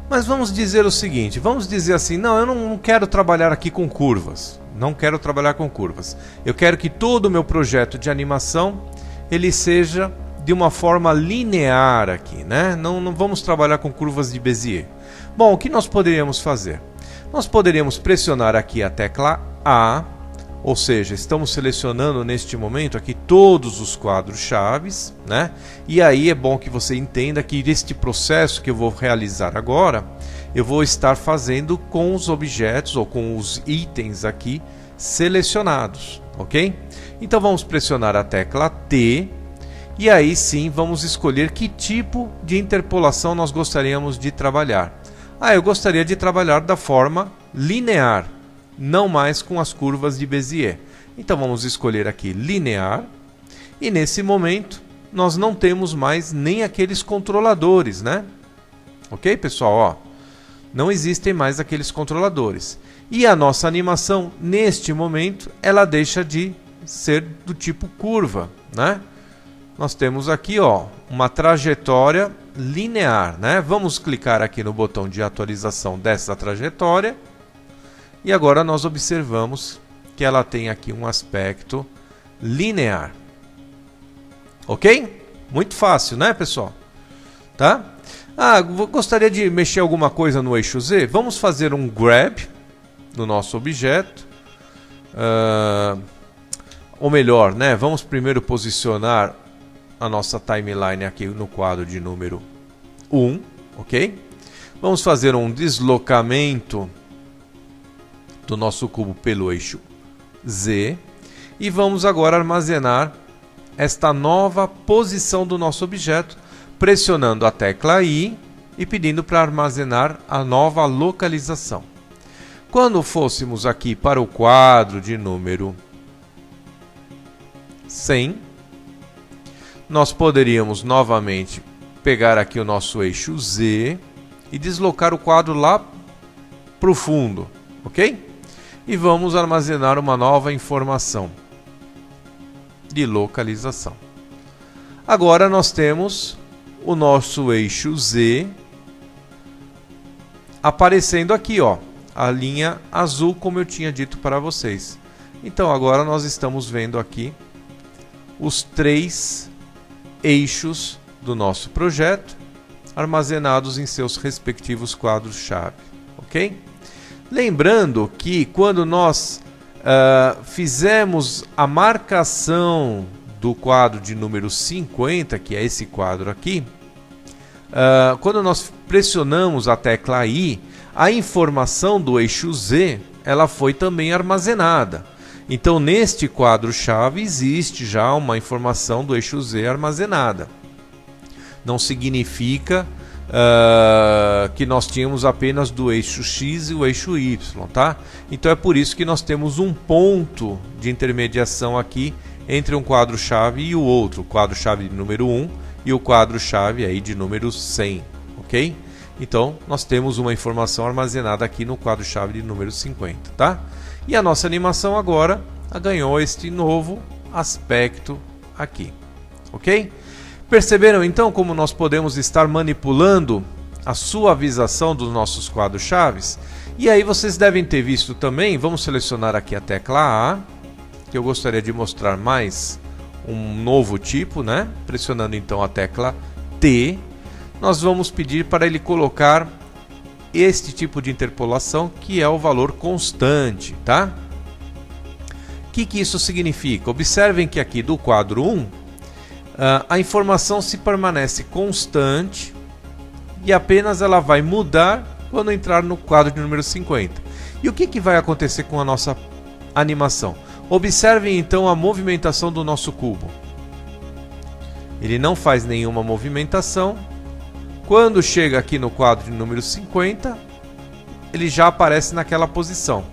Speaker 1: Mas vamos dizer o seguinte, vamos dizer assim, não, eu não quero trabalhar aqui com curvas. Não quero trabalhar com curvas. Eu quero que todo o meu projeto de animação ele seja de uma forma linear aqui, né? Não vamos trabalhar com curvas de Bézier. Bom, o que nós poderíamos fazer? Nós poderíamos pressionar aqui a tecla A, ou seja, estamos selecionando neste momento aqui todos os quadros chaves, né? E aí é bom que você entenda que este processo que eu vou realizar agora, eu vou estar fazendo com os objetos ou com os itens aqui selecionados, ok? Então vamos pressionar a tecla T e aí sim vamos escolher que tipo de interpolação nós gostaríamos de trabalhar. Eu gostaria de trabalhar da forma linear, não mais com as curvas de Bézier. Então vamos escolher aqui linear e nesse momento nós não temos mais nem aqueles controladores, né? Ok, pessoal? Ó, não existem mais aqueles controladores. E a nossa animação, neste momento, ela deixa de ser do tipo curva, né? Nós temos aqui, ó, uma trajetória linear, né? Vamos clicar aqui no botão de atualização dessa trajetória. E agora nós observamos que ela tem aqui um aspecto linear. Ok? Muito fácil, né, pessoal? Tá? Gostaria de mexer alguma coisa no eixo Z? Vamos fazer um grab no nosso objeto. Ou melhor, né? Vamos primeiro posicionar a nossa timeline aqui no quadro de número 1. Ok? Vamos fazer um deslocamento do nosso cubo pelo eixo Z e vamos agora armazenar esta nova posição do nosso objeto, pressionando a tecla I e pedindo para armazenar a nova localização. Quando fôssemos aqui para o quadro de número 100, nós poderíamos novamente pegar aqui o nosso eixo Z e deslocar o quadro lá para o fundo, ok? E vamos armazenar uma nova informação de localização. Agora nós temos o nosso eixo Z aparecendo aqui, ó, a linha azul, como eu tinha dito para vocês. Então agora nós estamos vendo aqui os 3 eixos do nosso projeto armazenados em seus respectivos quadros-chave, ok? Lembrando que quando nós fizemos a marcação do quadro de número 50, que é esse quadro aqui, quando nós pressionamos a tecla I, a informação do eixo Z ela foi também armazenada. Então, neste quadro-chave existe já uma informação do eixo Z armazenada. Não significa que nós tínhamos apenas do eixo X e o eixo Y, tá? Então é por isso que nós temos um ponto de intermediação aqui entre um quadro-chave e o outro, o quadro-chave de número 1 e o quadro-chave aí de número 100, ok? Então nós temos uma informação armazenada aqui no quadro-chave de número 50, tá? E a nossa animação agora ganhou este novo aspecto aqui, ok? Perceberam então como nós podemos estar manipulando a suavização dos nossos quadros-chaves? E aí vocês devem ter visto também, vamos selecionar aqui a tecla A, que eu gostaria de mostrar mais um novo tipo, né? Pressionando então a tecla T, nós vamos pedir para ele colocar este tipo de interpolação, que é o valor constante, tá? O que isso significa? Observem que aqui do quadro 1, a informação se permanece constante e apenas ela vai mudar quando entrar no quadro de número 50. E o que vai acontecer com a nossa animação? Observem então a movimentação do nosso cubo. Ele não faz nenhuma movimentação. Quando chega aqui no quadro de número 50, ele já aparece naquela posição.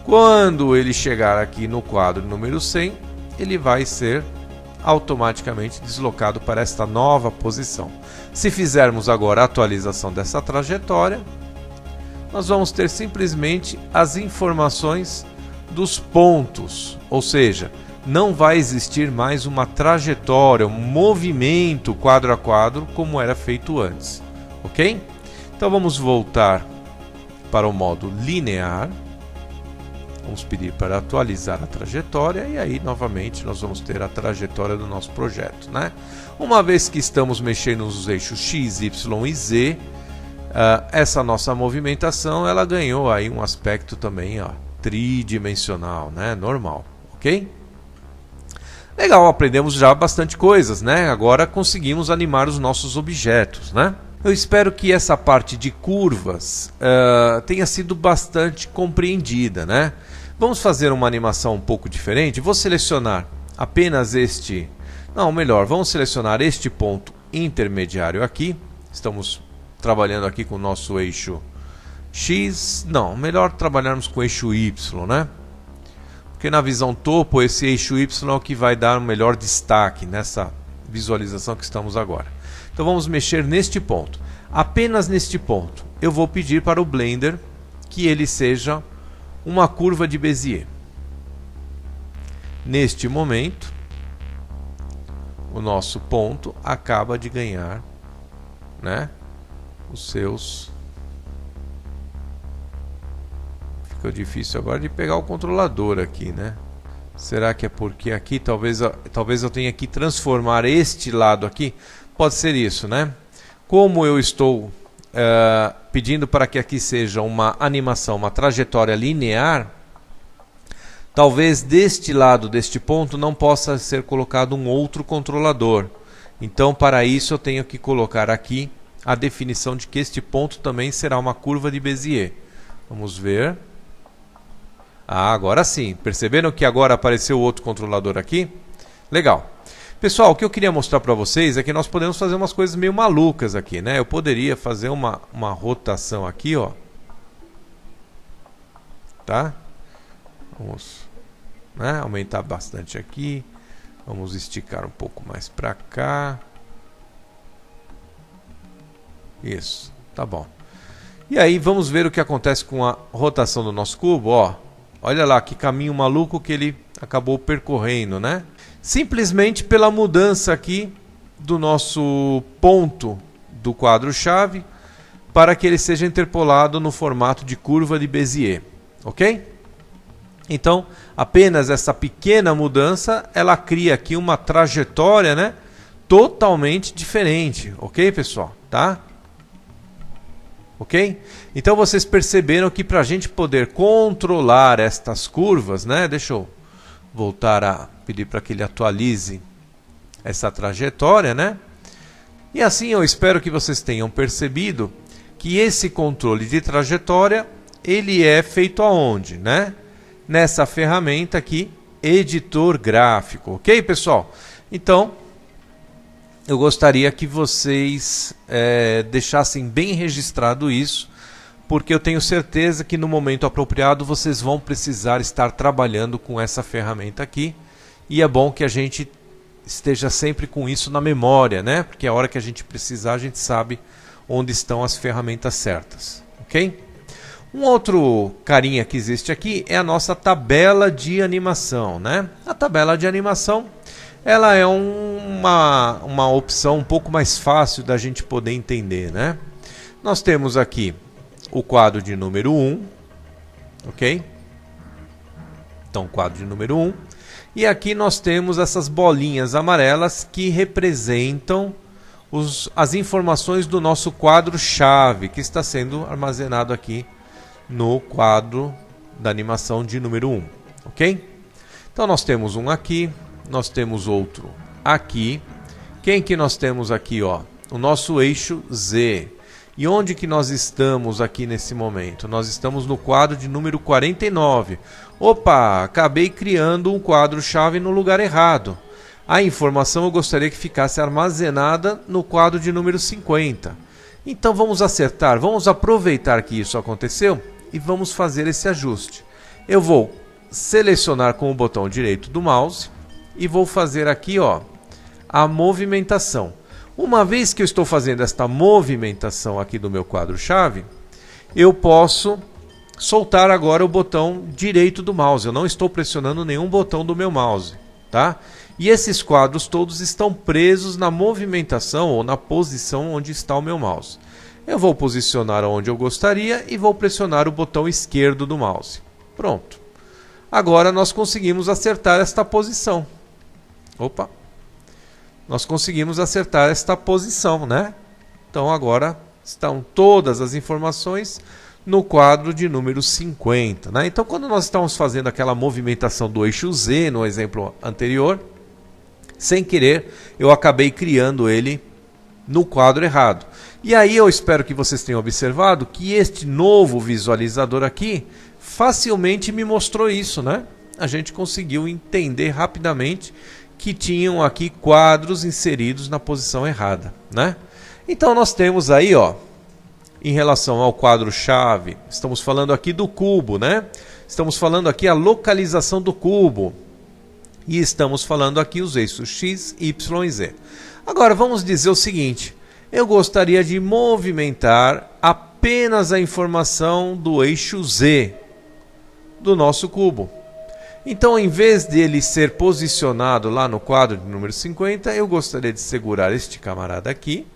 Speaker 1: Quando ele chegar aqui no quadro número 100, ele vai ser automaticamente deslocado para esta nova posição. Se fizermos agora a atualização dessa trajetória, nós vamos ter simplesmente as informações dos pontos, ou seja, não vai existir mais uma trajetória, um movimento quadro a quadro como era feito antes, ok? Então vamos voltar para o modo linear. Vamos pedir para atualizar a trajetória e aí novamente nós vamos ter a trajetória do nosso projeto, né? Uma vez que estamos mexendo nos eixos X, Y e Z, essa nossa movimentação ela ganhou aí um aspecto também, ó, tridimensional, né? Normal, ok? Legal, aprendemos já bastante coisas, né? Agora conseguimos animar os nossos objetos, né? Eu espero que essa parte de curvas tenha sido bastante compreendida, né? Vamos fazer uma animação um pouco diferente. Vou selecionar apenas este... Não, melhor, vamos selecionar este ponto intermediário aqui. Estamos trabalhando aqui com o nosso eixo X. Não, melhor trabalharmos com o eixo Y, né? Porque na visão topo, esse eixo Y é o que vai dar um melhor destaque nessa visualização que estamos agora. Então vamos mexer neste ponto. Apenas neste ponto eu vou pedir para o Blender que ele seja uma curva de Bézier. Neste momento, o nosso ponto acaba de ganhar, né, os seus... Ficou difícil agora de pegar o controlador aqui, né? Será que é porque aqui talvez eu tenha que transformar este lado aqui? Pode ser isso, né? Como eu estou pedindo para que aqui seja uma animação, uma trajetória linear, talvez deste lado, deste ponto, não possa ser colocado um outro controlador. Então, para isso, eu tenho que colocar aqui a definição de que este ponto também será uma curva de Bézier. Vamos ver. Ah, agora sim. Perceberam que agora apareceu outro controlador aqui? Legal. Pessoal, o que eu queria mostrar para vocês é que nós podemos fazer umas coisas meio malucas aqui, né? Eu poderia fazer uma rotação aqui, ó. Tá? Vamos, né, aumentar bastante aqui. Vamos esticar um pouco mais para cá. Isso, tá bom. E aí vamos ver o que acontece com a rotação do nosso cubo, ó. Olha lá que caminho maluco que ele acabou percorrendo, né? Simplesmente pela mudança aqui do nosso ponto do quadro-chave para que ele seja interpolado no formato de curva de Bézier, ok? Então, apenas essa pequena mudança, ela cria aqui uma trajetória, né, totalmente diferente, ok, pessoal? Tá? Ok? Então, vocês perceberam que para a gente poder controlar estas curvas, né, deixa eu voltar a pedir para que ele atualize essa trajetória, né? E assim eu espero que vocês tenham percebido que esse controle de trajetória, ele é feito aonde, né? Nessa ferramenta aqui, editor gráfico, ok, pessoal? Então, eu gostaria que vocês deixassem bem registrado isso, porque eu tenho certeza que no momento apropriado vocês vão precisar estar trabalhando com essa ferramenta aqui, e é bom que a gente esteja sempre com isso na memória, né? Porque a hora que a gente precisar, a gente sabe onde estão as ferramentas certas, ok? Um outro carinha que existe aqui é a nossa tabela de animação, né? A tabela de animação, ela é uma opção um pouco mais fácil da gente poder entender, né? Nós temos aqui o quadro de número 1, ok? Então, quadro de número 1. E aqui nós temos essas bolinhas amarelas que representam as informações do nosso quadro-chave, que está sendo armazenado aqui no quadro da animação de número 1, ok? Então nós temos um aqui, nós temos outro aqui. Quem que nós temos aqui, ó? O nosso eixo Z. E onde que nós estamos aqui nesse momento? Nós estamos no quadro de número 49. Opa, acabei criando um quadro-chave no lugar errado. A informação eu gostaria que ficasse armazenada no quadro de número 50. Então vamos acertar, vamos aproveitar que isso aconteceu e vamos fazer esse ajuste. Eu vou selecionar com o botão direito do mouse e vou fazer aqui, ó, a movimentação. Uma vez que eu estou fazendo esta movimentação aqui do meu quadro-chave, eu posso soltar agora o botão direito do mouse. Eu não estou pressionando nenhum botão do meu mouse, tá? E esses quadros todos estão presos na movimentação ou na posição onde está o meu mouse. Eu vou posicionar onde eu gostaria e vou pressionar o botão esquerdo do mouse. Pronto. Agora nós conseguimos acertar esta posição. Opa! Nós conseguimos acertar esta posição, né? Então agora estão todas as informações no quadro de número 50, né? Então quando nós estamos fazendo aquela movimentação do eixo Z, no exemplo anterior, sem querer, eu acabei criando ele no quadro errado. E aí eu espero que vocês tenham observado que este novo visualizador aqui facilmente me mostrou isso, né? A gente conseguiu entender rapidamente que tinham aqui quadros inseridos na posição errada, né? Então nós temos aí, ó, em relação ao quadro-chave, estamos falando aqui do cubo, né? Estamos falando aqui a localização do cubo. E estamos falando aqui os eixos X, Y e Z. Agora vamos dizer o seguinte, eu gostaria de movimentar apenas a informação do eixo Z do nosso cubo. Então, em vez de ele ser posicionado lá no quadro de número 50, eu gostaria de segurar este camarada aqui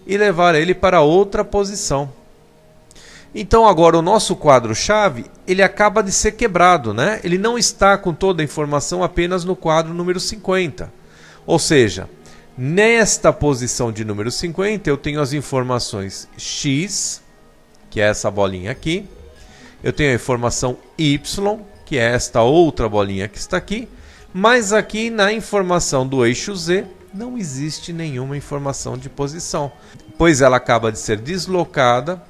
Speaker 1: e levar ele para outra posição. Então agora o nosso quadro-chave, ele acaba de ser quebrado, né? Ele não está com toda a informação apenas no quadro número 50. Ou seja, nesta posição de número 50, eu tenho as informações X, que é essa bolinha aqui. Eu tenho a informação Y, que é esta outra bolinha que está aqui. Mas aqui na informação do eixo Z, não existe nenhuma informação de posição, pois ela acaba de ser deslocada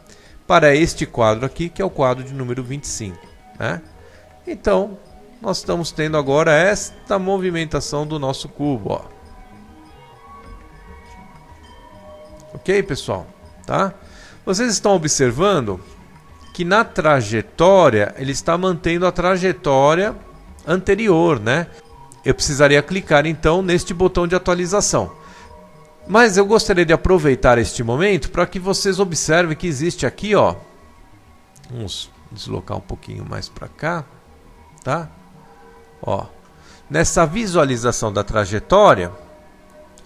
Speaker 1: para este quadro aqui, que é o quadro de número 25, né? Então, nós estamos tendo agora esta movimentação do nosso cubo, ó. Ok, pessoal? Tá? Vocês estão observando que na trajetória, ele está mantendo a trajetória anterior, né? Eu precisaria clicar, então, neste botão de atualização. Mas eu gostaria de aproveitar este momento para que vocês observem que existe aqui, ó, vamos deslocar um pouquinho mais para cá, tá? Ó, nessa visualização da trajetória,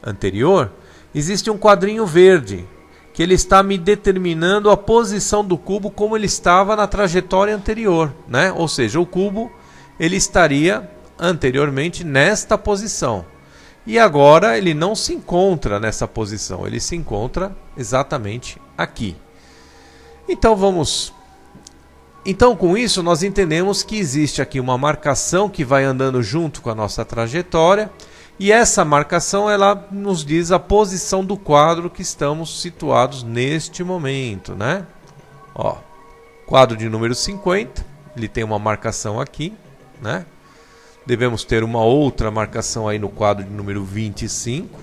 Speaker 1: anterior, existe um quadrinho verde, que ele está me determinando a posição do cubo como ele estava na trajetória anterior, né? Ou seja, o cubo ele estaria anteriormente nesta posição. E agora ele não se encontra nessa posição, ele se encontra exatamente aqui. Então com isso nós entendemos que existe aqui uma marcação que vai andando junto com a nossa trajetória, e essa marcação ela nos diz a posição do quadro que estamos situados neste momento, né? Ó, quadro de número 50, ele tem uma marcação aqui, né? Devemos ter uma outra marcação aí no quadro de número 25,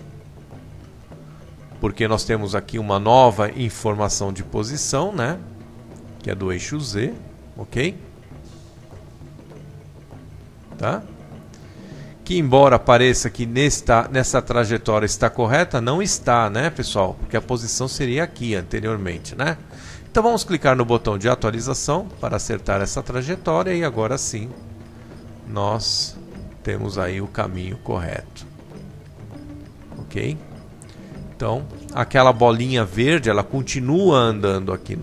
Speaker 1: porque nós temos aqui uma nova informação de posição, né? Que é do eixo Z, ok? Tá? Que embora pareça que nessa trajetória está correta, não está, né, pessoal? Porque a posição seria aqui anteriormente, né? Então vamos clicar no botão de atualização para acertar essa trajetória e agora sim nós temos aí o caminho correto. Ok? Então, aquela bolinha verde, ela continua andando aqui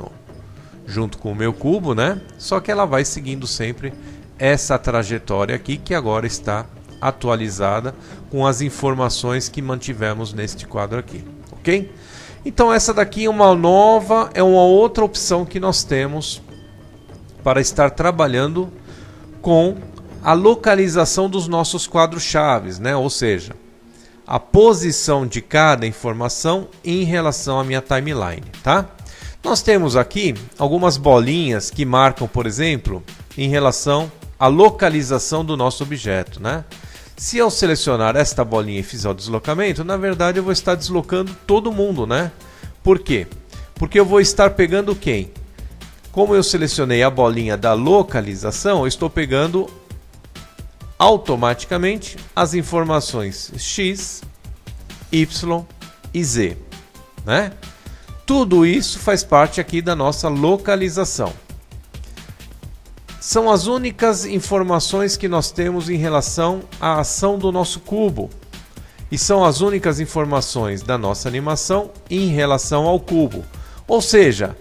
Speaker 1: junto com o meu cubo, né? Só que ela vai seguindo sempre essa trajetória aqui, que agora está atualizada com as informações que mantivemos neste quadro aqui. Ok? Então essa daqui é uma outra opção que nós temos para estar trabalhando com a localização dos nossos quadros-chaves, né? Ou seja, a posição de cada informação em relação à minha timeline, tá? Nós temos aqui algumas bolinhas que marcam, por exemplo, em relação à localização do nosso objeto, né? Se eu selecionar esta bolinha e fizer o deslocamento, na verdade eu vou estar deslocando todo mundo, né? Por quê? Porque eu vou estar pegando quem? Como eu selecionei a bolinha da localização, eu estou pegando automaticamente as informações X, Y e Z, né? Tudo isso faz parte aqui da nossa localização. São as únicas informações que nós temos em relação à ação do nosso cubo. E são as únicas informações da nossa animação em relação ao cubo. Ou seja,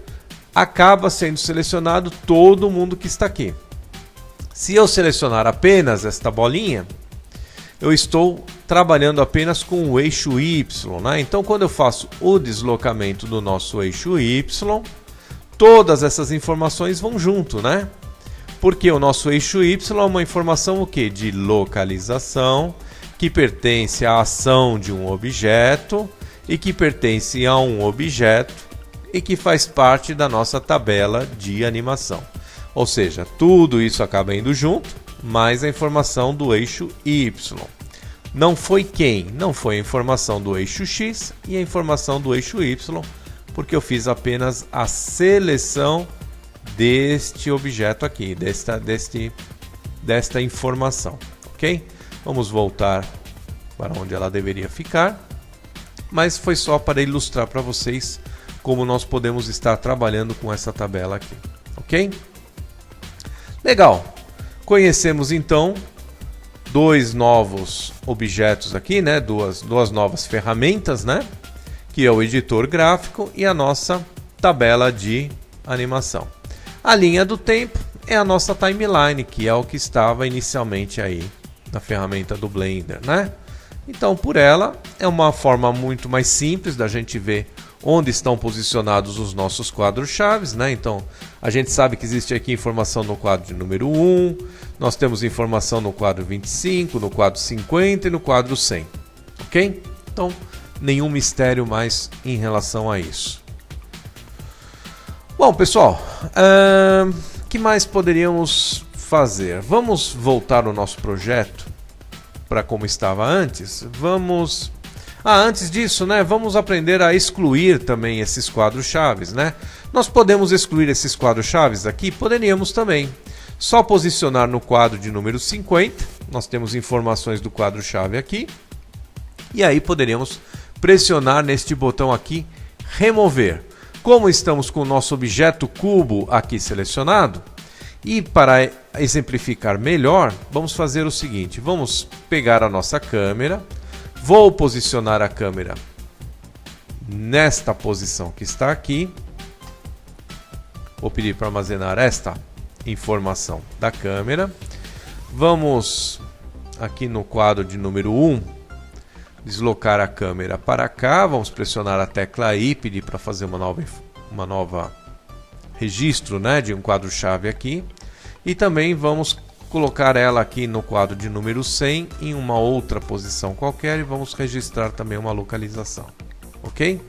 Speaker 1: acaba sendo selecionado todo mundo que está aqui. Se eu selecionar apenas esta bolinha, eu estou trabalhando apenas com o eixo Y, né? Então, quando eu faço o deslocamento do nosso eixo Y, todas essas informações vão junto, né? Porque o nosso eixo Y é uma informação o quê? De localização, que pertence à ação de um objeto e que pertence a um objeto e que faz parte da nossa tabela de animação. Ou seja, tudo isso acaba indo junto, mais a informação do eixo Y. Não foi quem? Não foi a informação do eixo X e a informação do eixo Y, porque eu fiz apenas a seleção deste objeto aqui, desta informação, ok? Vamos voltar para onde ela deveria ficar, mas foi só para ilustrar para vocês como nós podemos estar trabalhando com essa tabela aqui, ok? Legal, conhecemos então dois novos objetos aqui, né? Duas novas ferramentas, né? Que é o editor gráfico e a nossa tabela de animação. A linha do tempo é a nossa timeline, que é o que estava inicialmente aí na ferramenta do Blender, né? Então, por ela, é uma forma muito mais simples da gente ver onde estão posicionados os nossos quadros-chaves, né? Então, a gente sabe que existe aqui informação no quadro de número 1, nós temos informação no quadro 25, no quadro 50 e no quadro 100, ok? Então, nenhum mistério mais em relação a isso. Bom, pessoal, o que mais poderíamos fazer? Vamos voltar ao nosso projeto para como estava antes. Antes disso, né, vamos aprender a excluir também esses quadros-chaves, né? Nós podemos excluir esses quadros-chaves aqui? Poderíamos também. Só posicionar no quadro de número 50, nós temos informações do quadro-chave aqui, e aí poderíamos pressionar neste botão aqui, remover. Como estamos com o nosso objeto cubo aqui selecionado, e para exemplificar melhor, vamos fazer o seguinte, vamos pegar a nossa câmera, Vou posicionar a câmera nesta posição que está aqui. Vou pedir para armazenar esta informação da câmera. Vamos aqui no quadro de número 1, deslocar a câmera para cá. Vamos pressionar a tecla I, pedir para fazer uma nova registro, né, de um quadro-chave aqui. E também vamos colocar ela aqui no quadro de número 100 em uma outra posição qualquer e vamos registrar também uma localização, ok?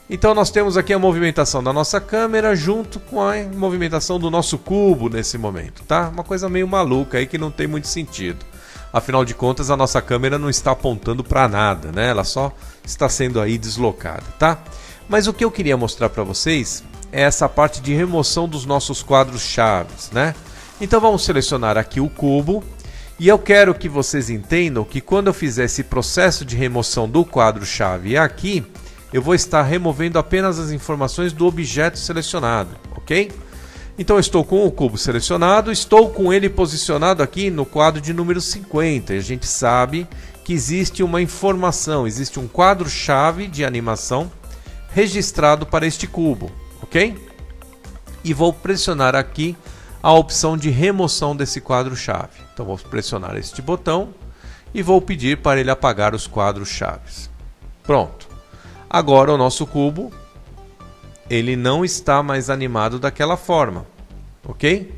Speaker 1: Então nós temos aqui a movimentação da nossa câmera junto com a movimentação do nosso cubo nesse momento, tá? Uma coisa meio maluca aí que não tem muito sentido. Afinal de contas, a nossa câmera não está apontando para nada, né? Ela só está sendo aí deslocada, tá? Mas o que eu queria mostrar para vocês é essa parte de remoção dos nossos quadros-chaves, né? Então vamos selecionar aqui o cubo e eu quero que vocês entendam que quando eu fizer esse processo de remoção do quadro-chave aqui, eu vou estar removendo apenas as informações do objeto selecionado, ok? Então eu estou com o cubo selecionado, estou com ele posicionado aqui no quadro de número 50. E a gente sabe que existe uma informação, existe um quadro-chave de animação registrado para este cubo, ok? E vou pressionar aqui a opção de remoção desse quadro-chave. Então vou pressionar este botão e vou pedir para ele apagar os quadros-chaves. Pronto. Agora o nosso cubo, ele não está mais animado daquela forma, ok?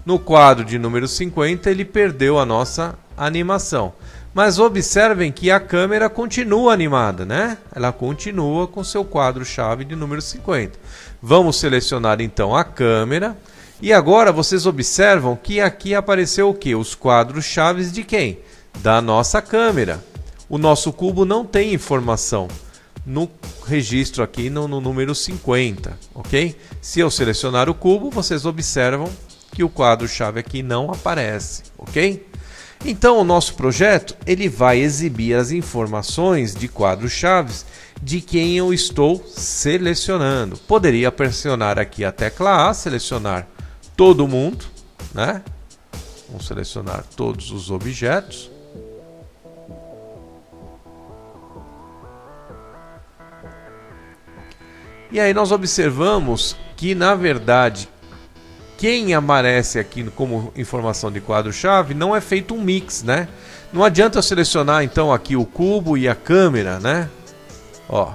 Speaker 1: No quadro de número 50 ele perdeu a nossa animação. Mas observem que a câmera continua animada, né? Ela continua com seu quadro-chave de número 50. Vamos selecionar então a câmera. E agora vocês observam que aqui apareceu o quê? Os quadros-chaves de quem? Da nossa câmera. O nosso cubo não tem informação no registro aqui no número 50, ok? Se eu selecionar o cubo, vocês observam que o quadro-chave aqui não aparece, ok? Então o nosso projeto ele vai exibir as informações de quadros-chaves de quem eu estou selecionando. Poderia pressionar aqui a tecla A, selecionar todo mundo, né? Vamos selecionar todos os objetos. E aí nós observamos que, na verdade, quem aparece aqui como informação de quadro-chave não é feito um mix, né? Não adianta eu selecionar então aqui o cubo e a câmera, né? Ó.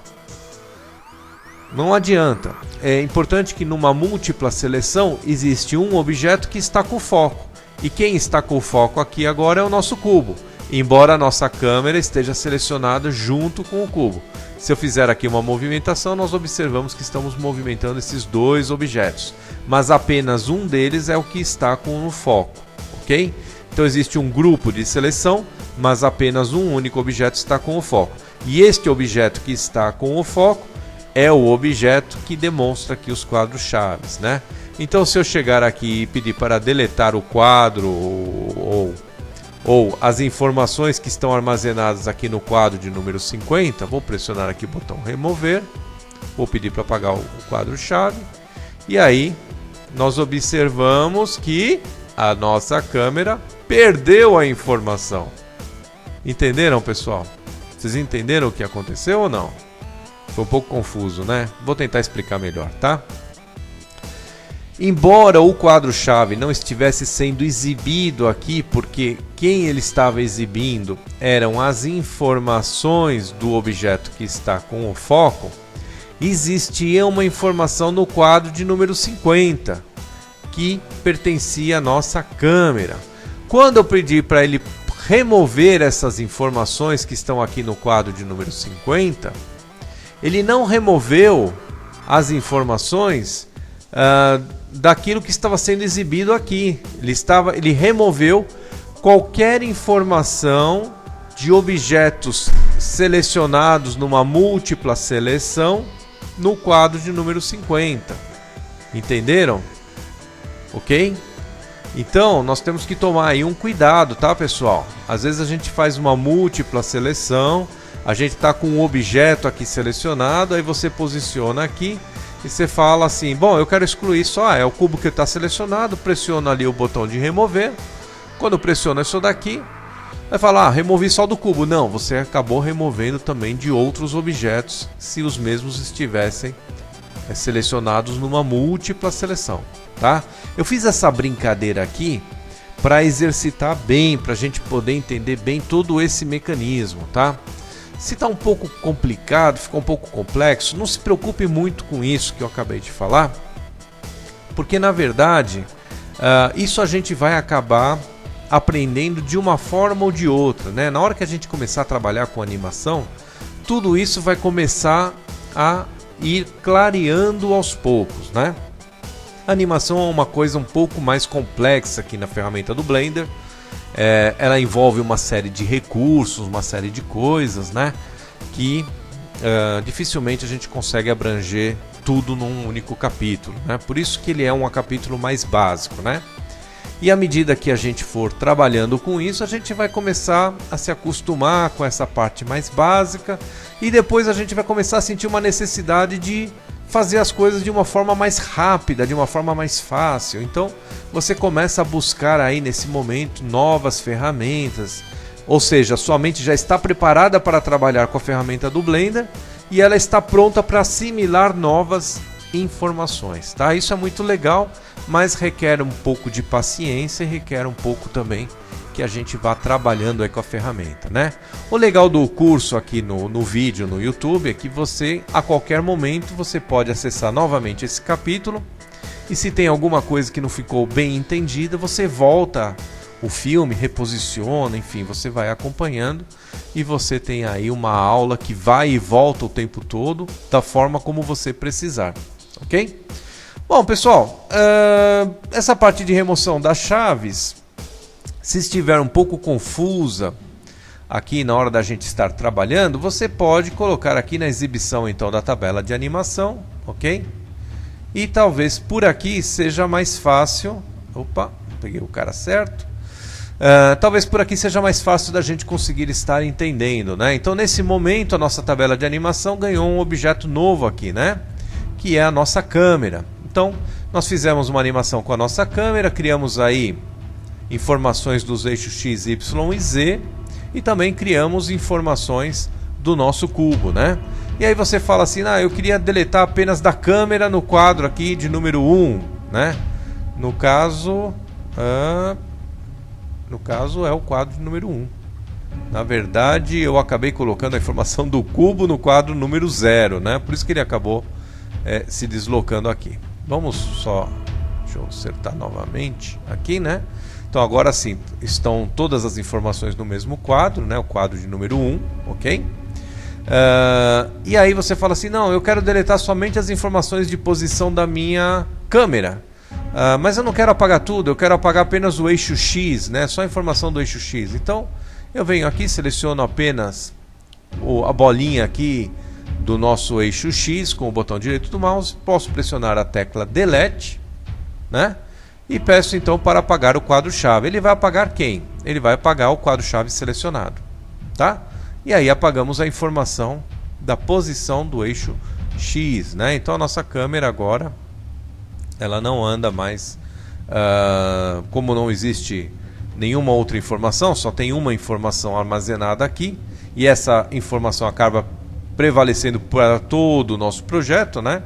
Speaker 1: Não adianta. É importante que numa múltipla seleção existe um objeto que está com foco. E quem está com o foco aqui agora é o nosso cubo, embora a nossa câmera esteja selecionada junto com o cubo. Se eu fizer aqui uma movimentação, nós observamos que estamos movimentando esses dois objetos, mas apenas um deles é o que está com o foco, ok? Então existe um grupo de seleção, mas apenas um único objeto está com o foco. E este objeto que está com o foco é o objeto que demonstra aqui os quadros-chaves, né? Então se eu chegar aqui e pedir para deletar o quadro ou as informações que estão armazenadas aqui no quadro de número 50, vou pressionar aqui o botão remover, vou pedir para apagar o quadro-chave, e aí nós observamos que a nossa câmera perdeu a informação. Entenderam, pessoal? Vocês entenderam o que aconteceu ou não? Foi um pouco confuso, né? Vou tentar explicar melhor, tá? Embora o quadro-chave não estivesse sendo exibido aqui, porque quem ele estava exibindo eram as informações do objeto que está com o foco, existia uma informação no quadro de número 50, que pertencia à nossa câmera. Quando eu pedi para ele remover essas informações que estão aqui no quadro de número 50, ele não removeu as informações daquilo que estava sendo exibido aqui. Ele removeu qualquer informação de objetos selecionados numa múltipla seleção no quadro de número 50. Entenderam? Ok? Então nós temos que tomar aí um cuidado, tá, pessoal? Às vezes a gente faz uma múltipla seleção, a gente está com um objeto aqui selecionado, aí você posiciona aqui e você fala assim, bom, eu quero excluir só, é o cubo que está selecionado, pressiono ali o botão de remover. Quando pressiono isso daqui, Vai falar, removi só do cubo. Não, você acabou removendo também de outros objetos se os mesmos estivessem selecionados numa múltipla seleção, tá? Eu fiz essa brincadeira aqui para exercitar bem, para a gente poder entender bem todo esse mecanismo, tá? Se está um pouco complicado, ficou um pouco complexo, não se preocupe muito com isso que eu acabei de falar, porque na verdade isso a gente vai acabar aprendendo de uma forma ou de outra, né? Na hora que a gente começar a trabalhar com animação, tudo isso vai começar a ir clareando aos poucos, né? A animação é uma coisa um pouco mais complexa aqui na ferramenta do Blender. Ela envolve uma série de recursos, uma série de coisas, né? Que dificilmente a gente consegue abranger tudo num único capítulo, né? Por isso que ele é um capítulo mais básico, né? E à medida que a gente for trabalhando com isso, a gente vai começar a se acostumar com essa parte mais básica e depois a gente vai começar a sentir uma necessidade de fazer as coisas de uma forma mais rápida, de uma forma mais fácil. Então você começa a buscar aí nesse momento novas ferramentas, ou seja, sua mente já está preparada para trabalhar com a ferramenta do Blender e ela está pronta para assimilar novas informações, tá? Isso é muito legal, mas requer um pouco de paciência e requer um pouco também que a gente vá trabalhando aí com a ferramenta, né? O legal do curso aqui no vídeo no YouTube é que você, a qualquer momento, você pode acessar novamente esse capítulo e se tem alguma coisa que não ficou bem entendida, você volta o filme, reposiciona, enfim, você vai acompanhando e você tem aí uma aula que vai e volta o tempo todo da forma como você precisar, ok? Bom, pessoal, essa parte de remoção das chaves, se estiver um pouco confusa aqui na hora da gente estar trabalhando, você pode colocar aqui na exibição então da tabela de animação, ok? E talvez por aqui seja mais fácil. Opa, peguei o cara certo. Talvez por aqui seja mais fácil da gente conseguir estar entendendo, né? Então nesse momento a nossa tabela de animação ganhou um objeto novo aqui, né? Que é a nossa câmera. Então nós fizemos uma animação com a nossa câmera, criamos aí informações dos eixos X, Y e Z e também criamos informações do nosso cubo, né? E aí você fala assim, eu queria deletar apenas da câmera no quadro aqui de número 1, né? No caso é o quadro de número 1. Na verdade, eu acabei colocando a informação do cubo no quadro número 0, né? Por isso que ele acabou se deslocando aqui. Vamos só... Deixa eu acertar novamente aqui, né? Então agora sim, estão todas as informações no mesmo quadro, né? O quadro de número 1, ok? E aí você fala assim, não, eu quero deletar somente as informações de posição da minha câmera. Mas eu não quero apagar tudo, eu quero apagar apenas o eixo X, né? Só a informação do eixo X. Então eu venho aqui, seleciono apenas a bolinha aqui do nosso eixo X com o botão direito do mouse, posso pressionar a tecla Delete, né? E peço então para apagar o quadro-chave. Ele vai apagar quem? Ele vai apagar o quadro-chave selecionado, tá? E aí apagamos a informação da posição do eixo X, né? Então a nossa câmera agora ela não anda mais, como não existe nenhuma outra informação, só tem uma informação armazenada aqui e essa informação acaba prevalecendo para todo o nosso projeto, né?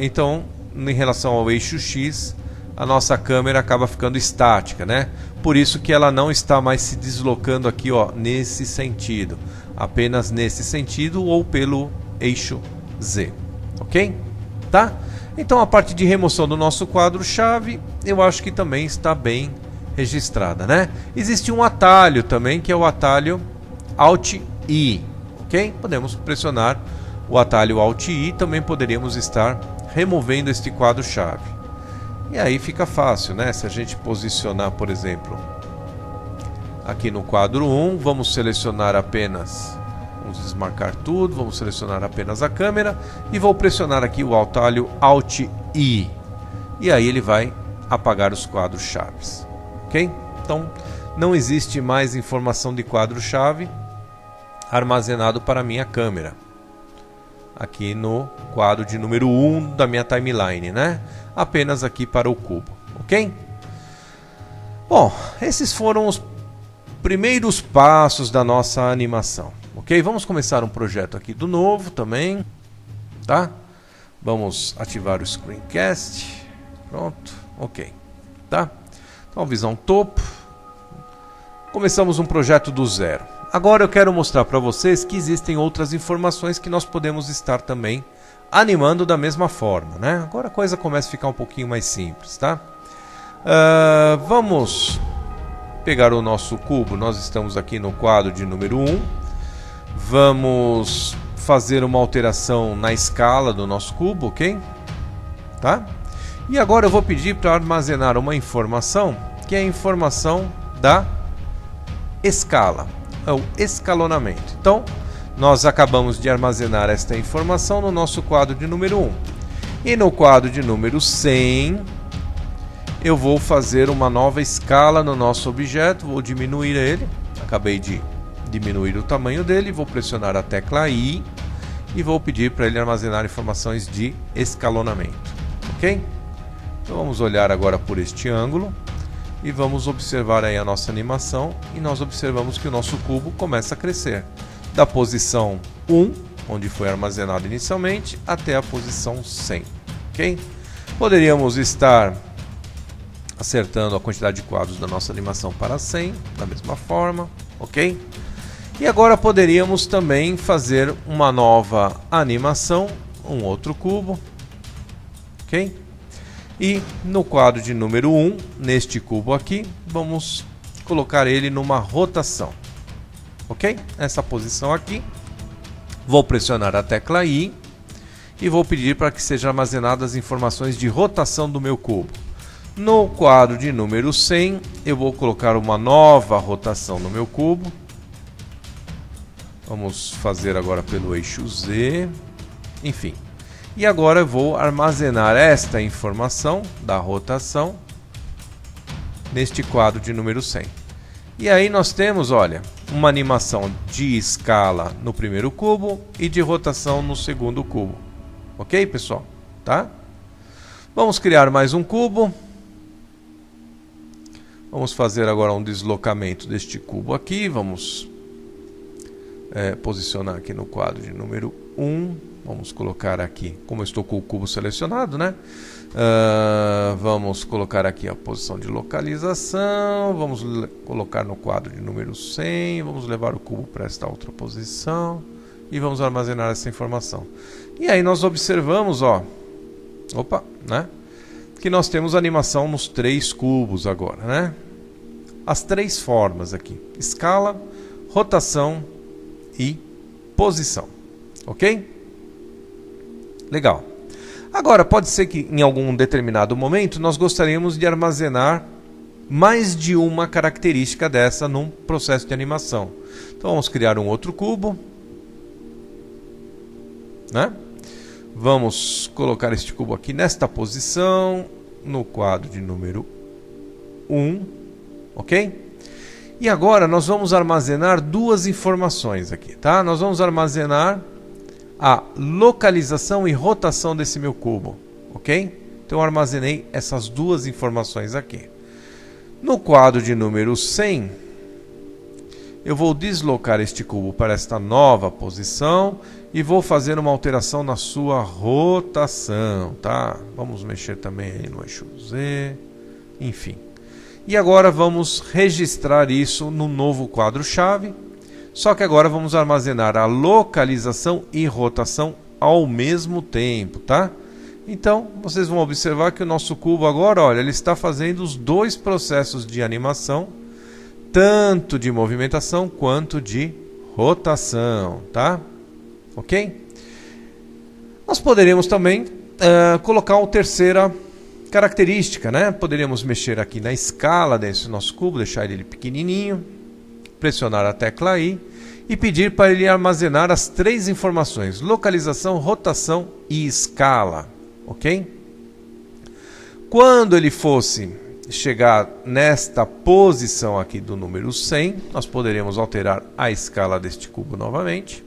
Speaker 1: Então, em relação ao eixo X, a nossa câmera acaba ficando estática, né? Por isso que ela não está mais se deslocando aqui, ó, nesse sentido, apenas nesse sentido ou pelo eixo Z, ok? Tá? Então a parte de remoção do nosso quadro-chave, eu acho que também está bem registrada, né? Existe um atalho também, que é o atalho Alt-I, ok? Podemos pressionar o atalho Alt-I, também poderíamos estar removendo este quadro-chave. E aí fica fácil, né? Se a gente posicionar, por exemplo, aqui no quadro 1, vamos selecionar apenas, vamos desmarcar tudo, vamos selecionar apenas a câmera e vou pressionar aqui o atalho Alt-I. E aí ele vai apagar os quadros-chaves, ok? Então não existe mais informação de quadro-chave armazenado para a minha câmera aqui no quadro de número 1 da minha timeline, né? Apenas aqui para o cubo, ok? Bom, esses foram os primeiros passos da nossa animação, ok? Vamos começar um projeto aqui do novo também, tá? Vamos ativar o Screencast, pronto, ok, tá? Então, visão topo, começamos um projeto do zero. Agora eu quero mostrar para vocês que existem outras informações que nós podemos estar também animando da mesma forma, né? Agora a coisa começa a ficar um pouquinho mais simples, tá? Vamos pegar o nosso cubo, nós estamos aqui no quadro de número 1. Vamos fazer uma alteração na escala do nosso cubo, ok? Tá? E agora eu vou pedir para armazenar uma informação, que é a informação da escala, é o escalonamento. Então, nós acabamos de armazenar esta informação no nosso quadro de número 1. E no quadro de número 100, eu vou fazer uma nova escala no nosso objeto, vou diminuir ele, acabei de diminuir o tamanho dele, vou pressionar a tecla I e vou pedir para ele armazenar informações de escalonamento, ok? Então vamos olhar agora por este ângulo e vamos observar aí a nossa animação e nós observamos que o nosso cubo começa a crescer da posição 1, onde foi armazenado inicialmente, até a posição 100, ok? Poderíamos estar acertando a quantidade de quadros da nossa animação para 100, da mesma forma, ok? E agora poderíamos também fazer uma nova animação, um outro cubo, ok? E no quadro de número 1, neste cubo aqui, vamos colocar ele numa rotação, ok? Nessa posição aqui, vou pressionar a tecla I e vou pedir para que sejam armazenadas as informações de rotação do meu cubo. No quadro de número 100, eu vou colocar uma nova rotação no meu cubo. Vamos fazer agora pelo eixo Z, enfim. E agora eu vou armazenar esta informação da rotação neste quadro de número 100. E aí nós temos, olha, uma animação de escala no primeiro cubo e de rotação no segundo cubo. Ok, pessoal? Tá? Vamos criar mais um cubo. Vamos fazer agora um deslocamento deste cubo aqui. Vamos posicionar aqui no quadro de número 1. Vamos colocar aqui, como eu estou com o cubo selecionado, né? Vamos colocar aqui a posição de localização. Vamos colocar no quadro de número 100. Vamos levar o cubo para esta outra posição. E vamos armazenar essa informação. E aí nós observamos, ó. Opa, né? Que nós temos animação nos 3 cubos agora, né? As 3 formas aqui: escala, rotação e posição, ok? Legal. Agora, pode ser que em algum determinado momento nós gostaríamos de armazenar mais de uma característica dessa num processo de animação. Então vamos criar um outro cubo, né? Vamos colocar este cubo aqui nesta posição, no quadro de número 1, ok? E agora nós vamos armazenar 2 informações aqui, tá? Nós vamos armazenar a localização e rotação desse meu cubo, ok? Então eu armazenei essas 2 informações aqui. No quadro de número 100, eu vou deslocar este cubo para esta nova posição e vou fazer uma alteração na sua rotação, tá? Vamos mexer também aí no eixo Z, enfim. E agora vamos registrar isso no novo quadro-chave, só que agora vamos armazenar a localização e rotação ao mesmo tempo, tá? Então, vocês vão observar que o nosso cubo agora, olha, ele está fazendo os 2 processos de animação, tanto de movimentação quanto de rotação, tá? Ok? Nós poderíamos também colocar uma terceira característica, né? Poderíamos mexer aqui na escala desse nosso cubo, deixar ele pequenininho, pressionar a tecla I e pedir para ele armazenar as 3 informações: localização, rotação e escala, ok? Quando ele fosse chegar nesta posição aqui do número 100, nós poderíamos alterar a escala deste cubo novamente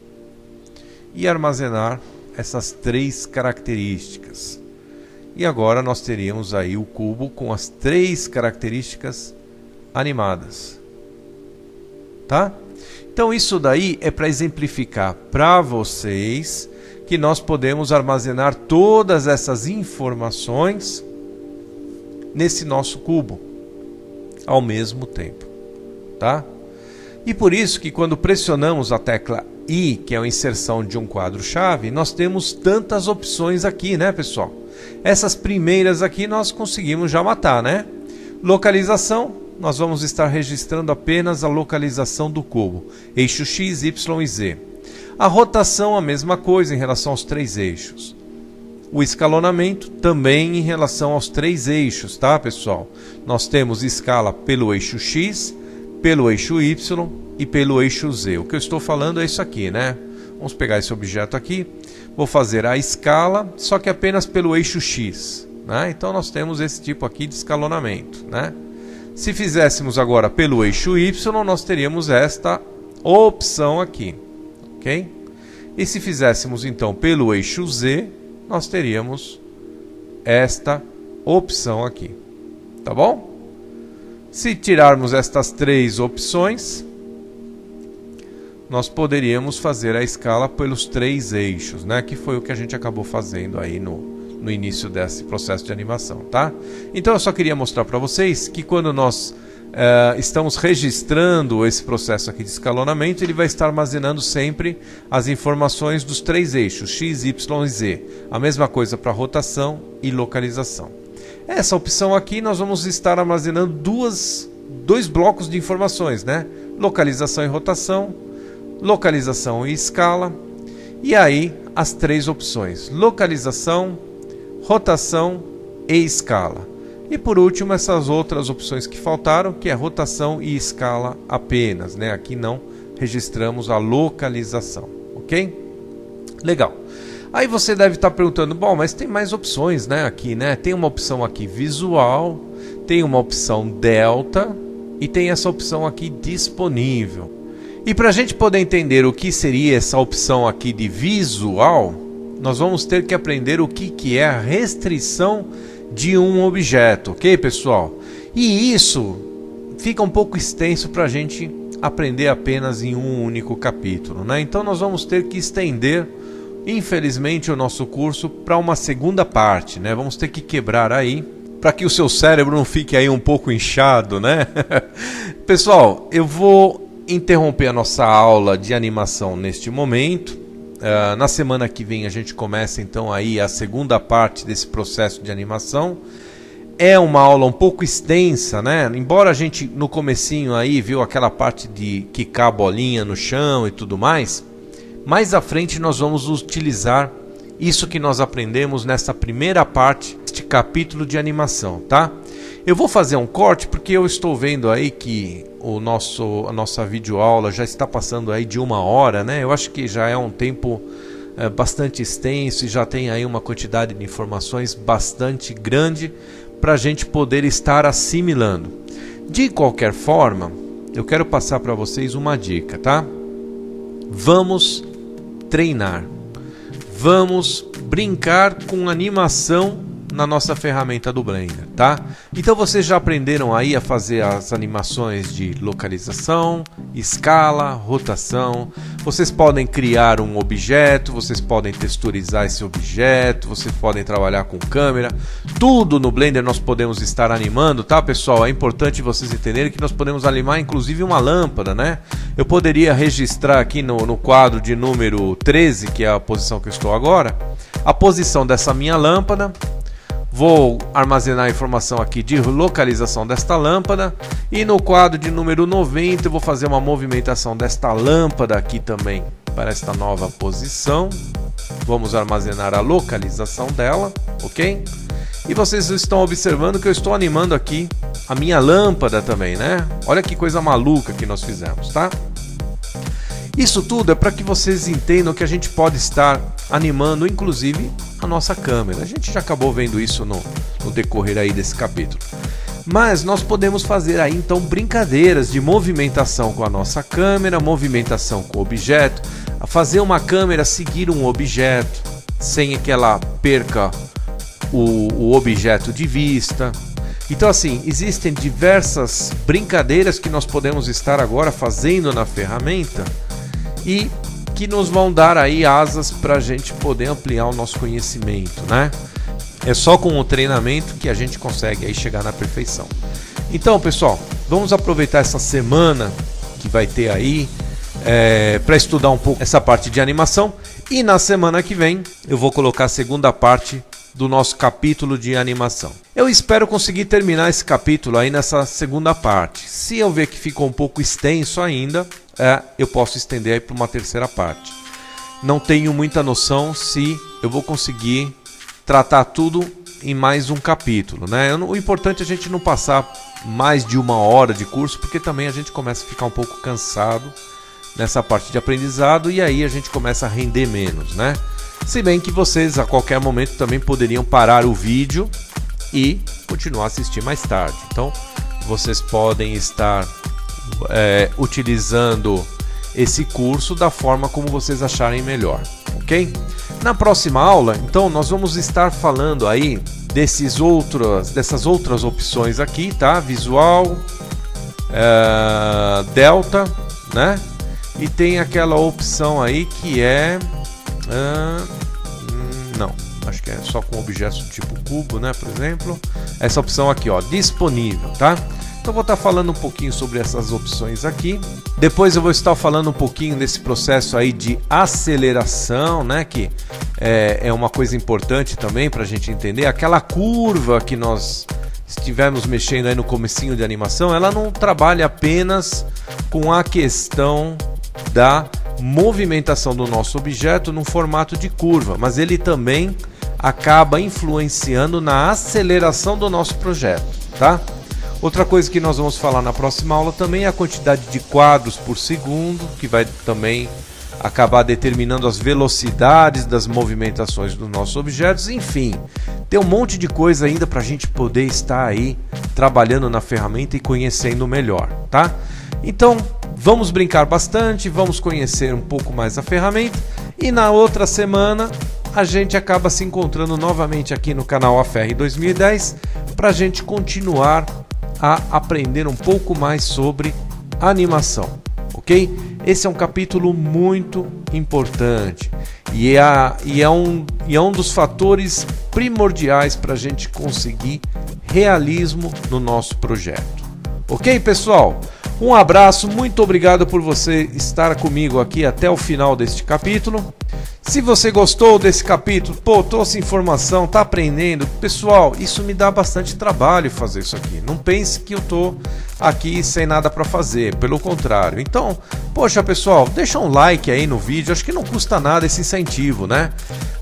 Speaker 1: e armazenar essas 3 características. E agora nós teríamos aí o cubo com as 3 características animadas. tá? Então isso daí é para exemplificar para vocês que nós podemos armazenar todas essas informações nesse nosso cubo ao mesmo tempo, tá? E por isso que quando pressionamos a tecla I, que é a inserção de um quadro-chave, nós temos tantas opções aqui, né, pessoal? Essas primeiras aqui nós conseguimos já matar, né? Localização, nós vamos estar registrando apenas a localização do cubo, eixo X, Y e Z. A rotação, a mesma coisa em relação aos 3 eixos. O escalonamento também em relação aos 3 eixos, tá, pessoal? Nós temos escala pelo eixo X, pelo eixo Y e pelo eixo Z. O que eu estou falando é isso aqui, né? Vamos pegar esse objeto aqui, vou fazer a escala, só que apenas pelo eixo X, né? Então nós temos esse tipo aqui de escalonamento, né? Se fizéssemos agora pelo eixo Y, nós teríamos esta opção aqui, ok? E se fizéssemos então pelo eixo Z, nós teríamos esta opção aqui, tá bom? Se tirarmos estas 3 opções, nós poderíamos fazer a escala pelos 3 eixos, né? Que foi o que a gente acabou fazendo aí no início desse processo de animação, tá? Então eu só queria mostrar para vocês que quando nós estamos registrando esse processo aqui de escalonamento, ele vai estar armazenando sempre as informações dos 3 eixos, X, Y e Z. A mesma coisa para rotação e localização. Essa opção aqui nós vamos estar armazenando dois blocos de informações, né? Localização e rotação, localização e escala, e aí as 3 opções, localização, rotação e escala. E por último essas outras opções que faltaram, que é rotação e escala apenas, né? Aqui não registramos a localização, ok? Legal. Aí você deve estar perguntando, bom, mas tem mais opções, né? Aqui, né? Tem uma opção aqui visual, tem uma opção delta e tem essa opção aqui disponível. E para a gente poder entender o que seria essa opção aqui de visual, nós vamos ter que aprender o que é a restrição de um objeto, ok, pessoal? E isso fica um pouco extenso para a gente aprender apenas em um único capítulo, né? Então nós vamos ter que estender, infelizmente, o nosso curso para uma segunda parte, né? Vamos ter que quebrar aí, para que o seu cérebro não fique aí um pouco inchado, né? Pessoal, eu vou interromper a nossa aula de animação neste momento. Na semana que vem a gente começa então aí a segunda parte desse processo de animação. É uma aula um pouco extensa, né? Embora a gente no comecinho aí viu aquela parte de quicar a bolinha no chão e tudo mais, mais à frente nós vamos utilizar isso que nós aprendemos nessa primeira parte deste capítulo de animação, tá? Eu vou fazer um corte porque eu estou vendo aí que a nossa videoaula já está passando aí de 1 hora, né? Eu acho que já é um tempo bastante extenso e já tem aí uma quantidade de informações bastante grande para a gente poder estar assimilando. De qualquer forma, eu quero passar para vocês uma dica, tá? Vamos treinar, vamos brincar com animação na nossa ferramenta do Blender, tá? Então vocês já aprenderam aí a fazer as animações de localização, escala, rotação. Vocês podem criar um objeto, vocês podem texturizar esse objeto, vocês podem trabalhar com câmera. Tudo no Blender nós podemos estar animando, tá, pessoal? É importante vocês entenderem que nós podemos animar inclusive uma lâmpada, né? Eu poderia registrar aqui no quadro de número 13, que é a posição que eu estou agora, a posição dessa minha lâmpada. Vou armazenar a informação aqui de localização desta lâmpada. E no quadro de número 90 eu vou fazer uma movimentação desta lâmpada aqui também para esta nova posição. Vamos armazenar a localização dela, ok? E vocês estão observando que eu estou animando aqui a minha lâmpada também, né? Olha que coisa maluca que nós fizemos, tá? Isso tudo é para que vocês entendam que a gente pode estar animando, inclusive, a nossa câmera. A gente já acabou vendo isso no decorrer aí desse capítulo. Mas nós podemos fazer aí, então, brincadeiras de movimentação com a nossa câmera, movimentação com o objeto, fazer uma câmera seguir um objeto, sem que ela perca o objeto de vista. Então assim, existem diversas brincadeiras que nós podemos estar agora fazendo na ferramenta e que nos vão dar aí asas para a gente poder ampliar o nosso conhecimento, né? É só com o treinamento que a gente consegue aí chegar na perfeição. Então, pessoal, vamos aproveitar essa semana que vai ter aí para estudar um pouco essa parte de animação, e na semana que vem eu vou colocar a segunda parte do nosso capítulo de animação. Eu espero conseguir terminar esse capítulo aí nessa segunda parte. Se eu ver que ficou um pouco extenso ainda, eu posso estender aí para uma terceira parte. Não tenho muita noção se eu vou conseguir tratar tudo em mais um capítulo, né? O importante é a gente não passar mais de 1 hora de curso, porque também a gente começa a ficar um pouco cansado nessa parte de aprendizado e aí a gente começa a render menos, né? Se bem que vocês a qualquer momento também poderiam parar o vídeo e continuar a assistir mais tarde. Então vocês podem estar utilizando esse curso da forma como vocês acharem melhor, ok? Na próxima aula, então, nós vamos estar falando aí dessas outras opções aqui, tá? Visual, delta, né? E tem aquela opção aí que é... não, acho que é só com objetos do tipo cubo, né? Por exemplo, essa opção aqui, ó, disponível, tá? Então vou estar falando um pouquinho sobre essas opções aqui. Depois eu vou estar falando um pouquinho desse processo aí de aceleração, né? Que é uma coisa importante também para a gente entender. Aquela curva que nós estivemos mexendo aí no comecinho de animação, ela não trabalha apenas com a questão da movimentação do nosso objeto no formato de curva, mas ele também acaba influenciando na aceleração do nosso projeto, tá? Outra coisa que nós vamos falar na próxima aula também é a quantidade de quadros por segundo, que vai também acabar determinando as velocidades das movimentações dos nossos objetos. Enfim, tem um monte de coisa ainda para a gente poder estar aí trabalhando na ferramenta e conhecendo melhor, tá? Então, vamos brincar bastante, vamos conhecer um pouco mais a ferramenta e na outra semana a gente acaba se encontrando novamente aqui no canal AFR 2010 para a gente continuar a aprender um pouco mais sobre animação, ok? Esse é um capítulo muito importante e é um dos fatores primordiais para a gente conseguir realismo no nosso projeto, ok, pessoal? Um abraço, muito obrigado por você estar comigo aqui até o final deste capítulo. Se você gostou desse capítulo, trouxe informação, tá aprendendo, pessoal, isso me dá bastante trabalho fazer isso aqui. Não pense que eu tô aqui sem nada para fazer, pelo contrário. Então, poxa, pessoal, deixa um like aí no vídeo, acho que não custa nada esse incentivo, né?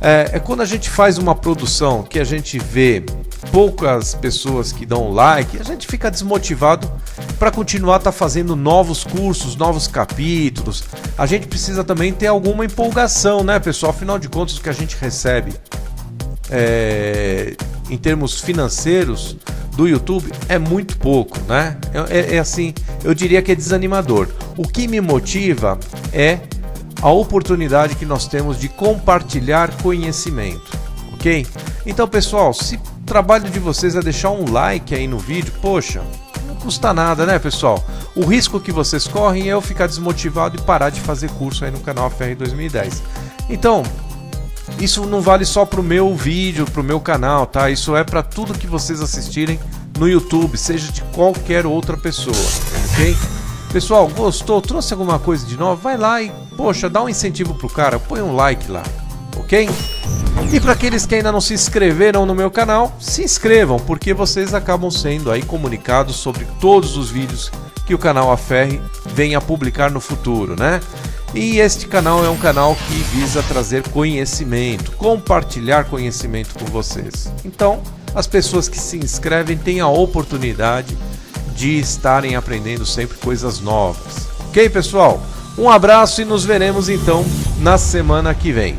Speaker 1: É quando a gente faz uma produção que a gente vê poucas pessoas que dão like, a gente fica desmotivado para continuar fazendo novos cursos, novos capítulos. A gente precisa também ter alguma empolgação, né, pessoal? Afinal de contas, o que a gente recebe em termos financeiros do YouTube é muito pouco, né? Assim, eu diria que é desanimador. O que me motiva é a oportunidade que nós temos de compartilhar conhecimento, ok? Então, pessoal, se o trabalho de vocês é deixar um like aí no vídeo, poxa, não custa nada, né, pessoal? O risco que vocês correm é eu ficar desmotivado e parar de fazer curso aí no canal AFR 2010. Então, isso não vale só para o meu vídeo, para o meu canal, tá? Isso é para tudo que vocês assistirem no YouTube, seja de qualquer outra pessoa, ok? Pessoal, gostou? Trouxe alguma coisa de novo? Vai lá e, poxa, dá um incentivo pro cara, põe um like lá, ok? E para aqueles que ainda não se inscreveram no meu canal, se inscrevam, porque vocês acabam sendo aí comunicados sobre todos os vídeos que o canal AFR vem a publicar no futuro, né? E este canal é um canal que visa trazer conhecimento, compartilhar conhecimento com vocês. Então, as pessoas que se inscrevem têm a oportunidade de estarem aprendendo sempre coisas novas. Ok, pessoal? Um abraço e nos veremos então na semana que vem.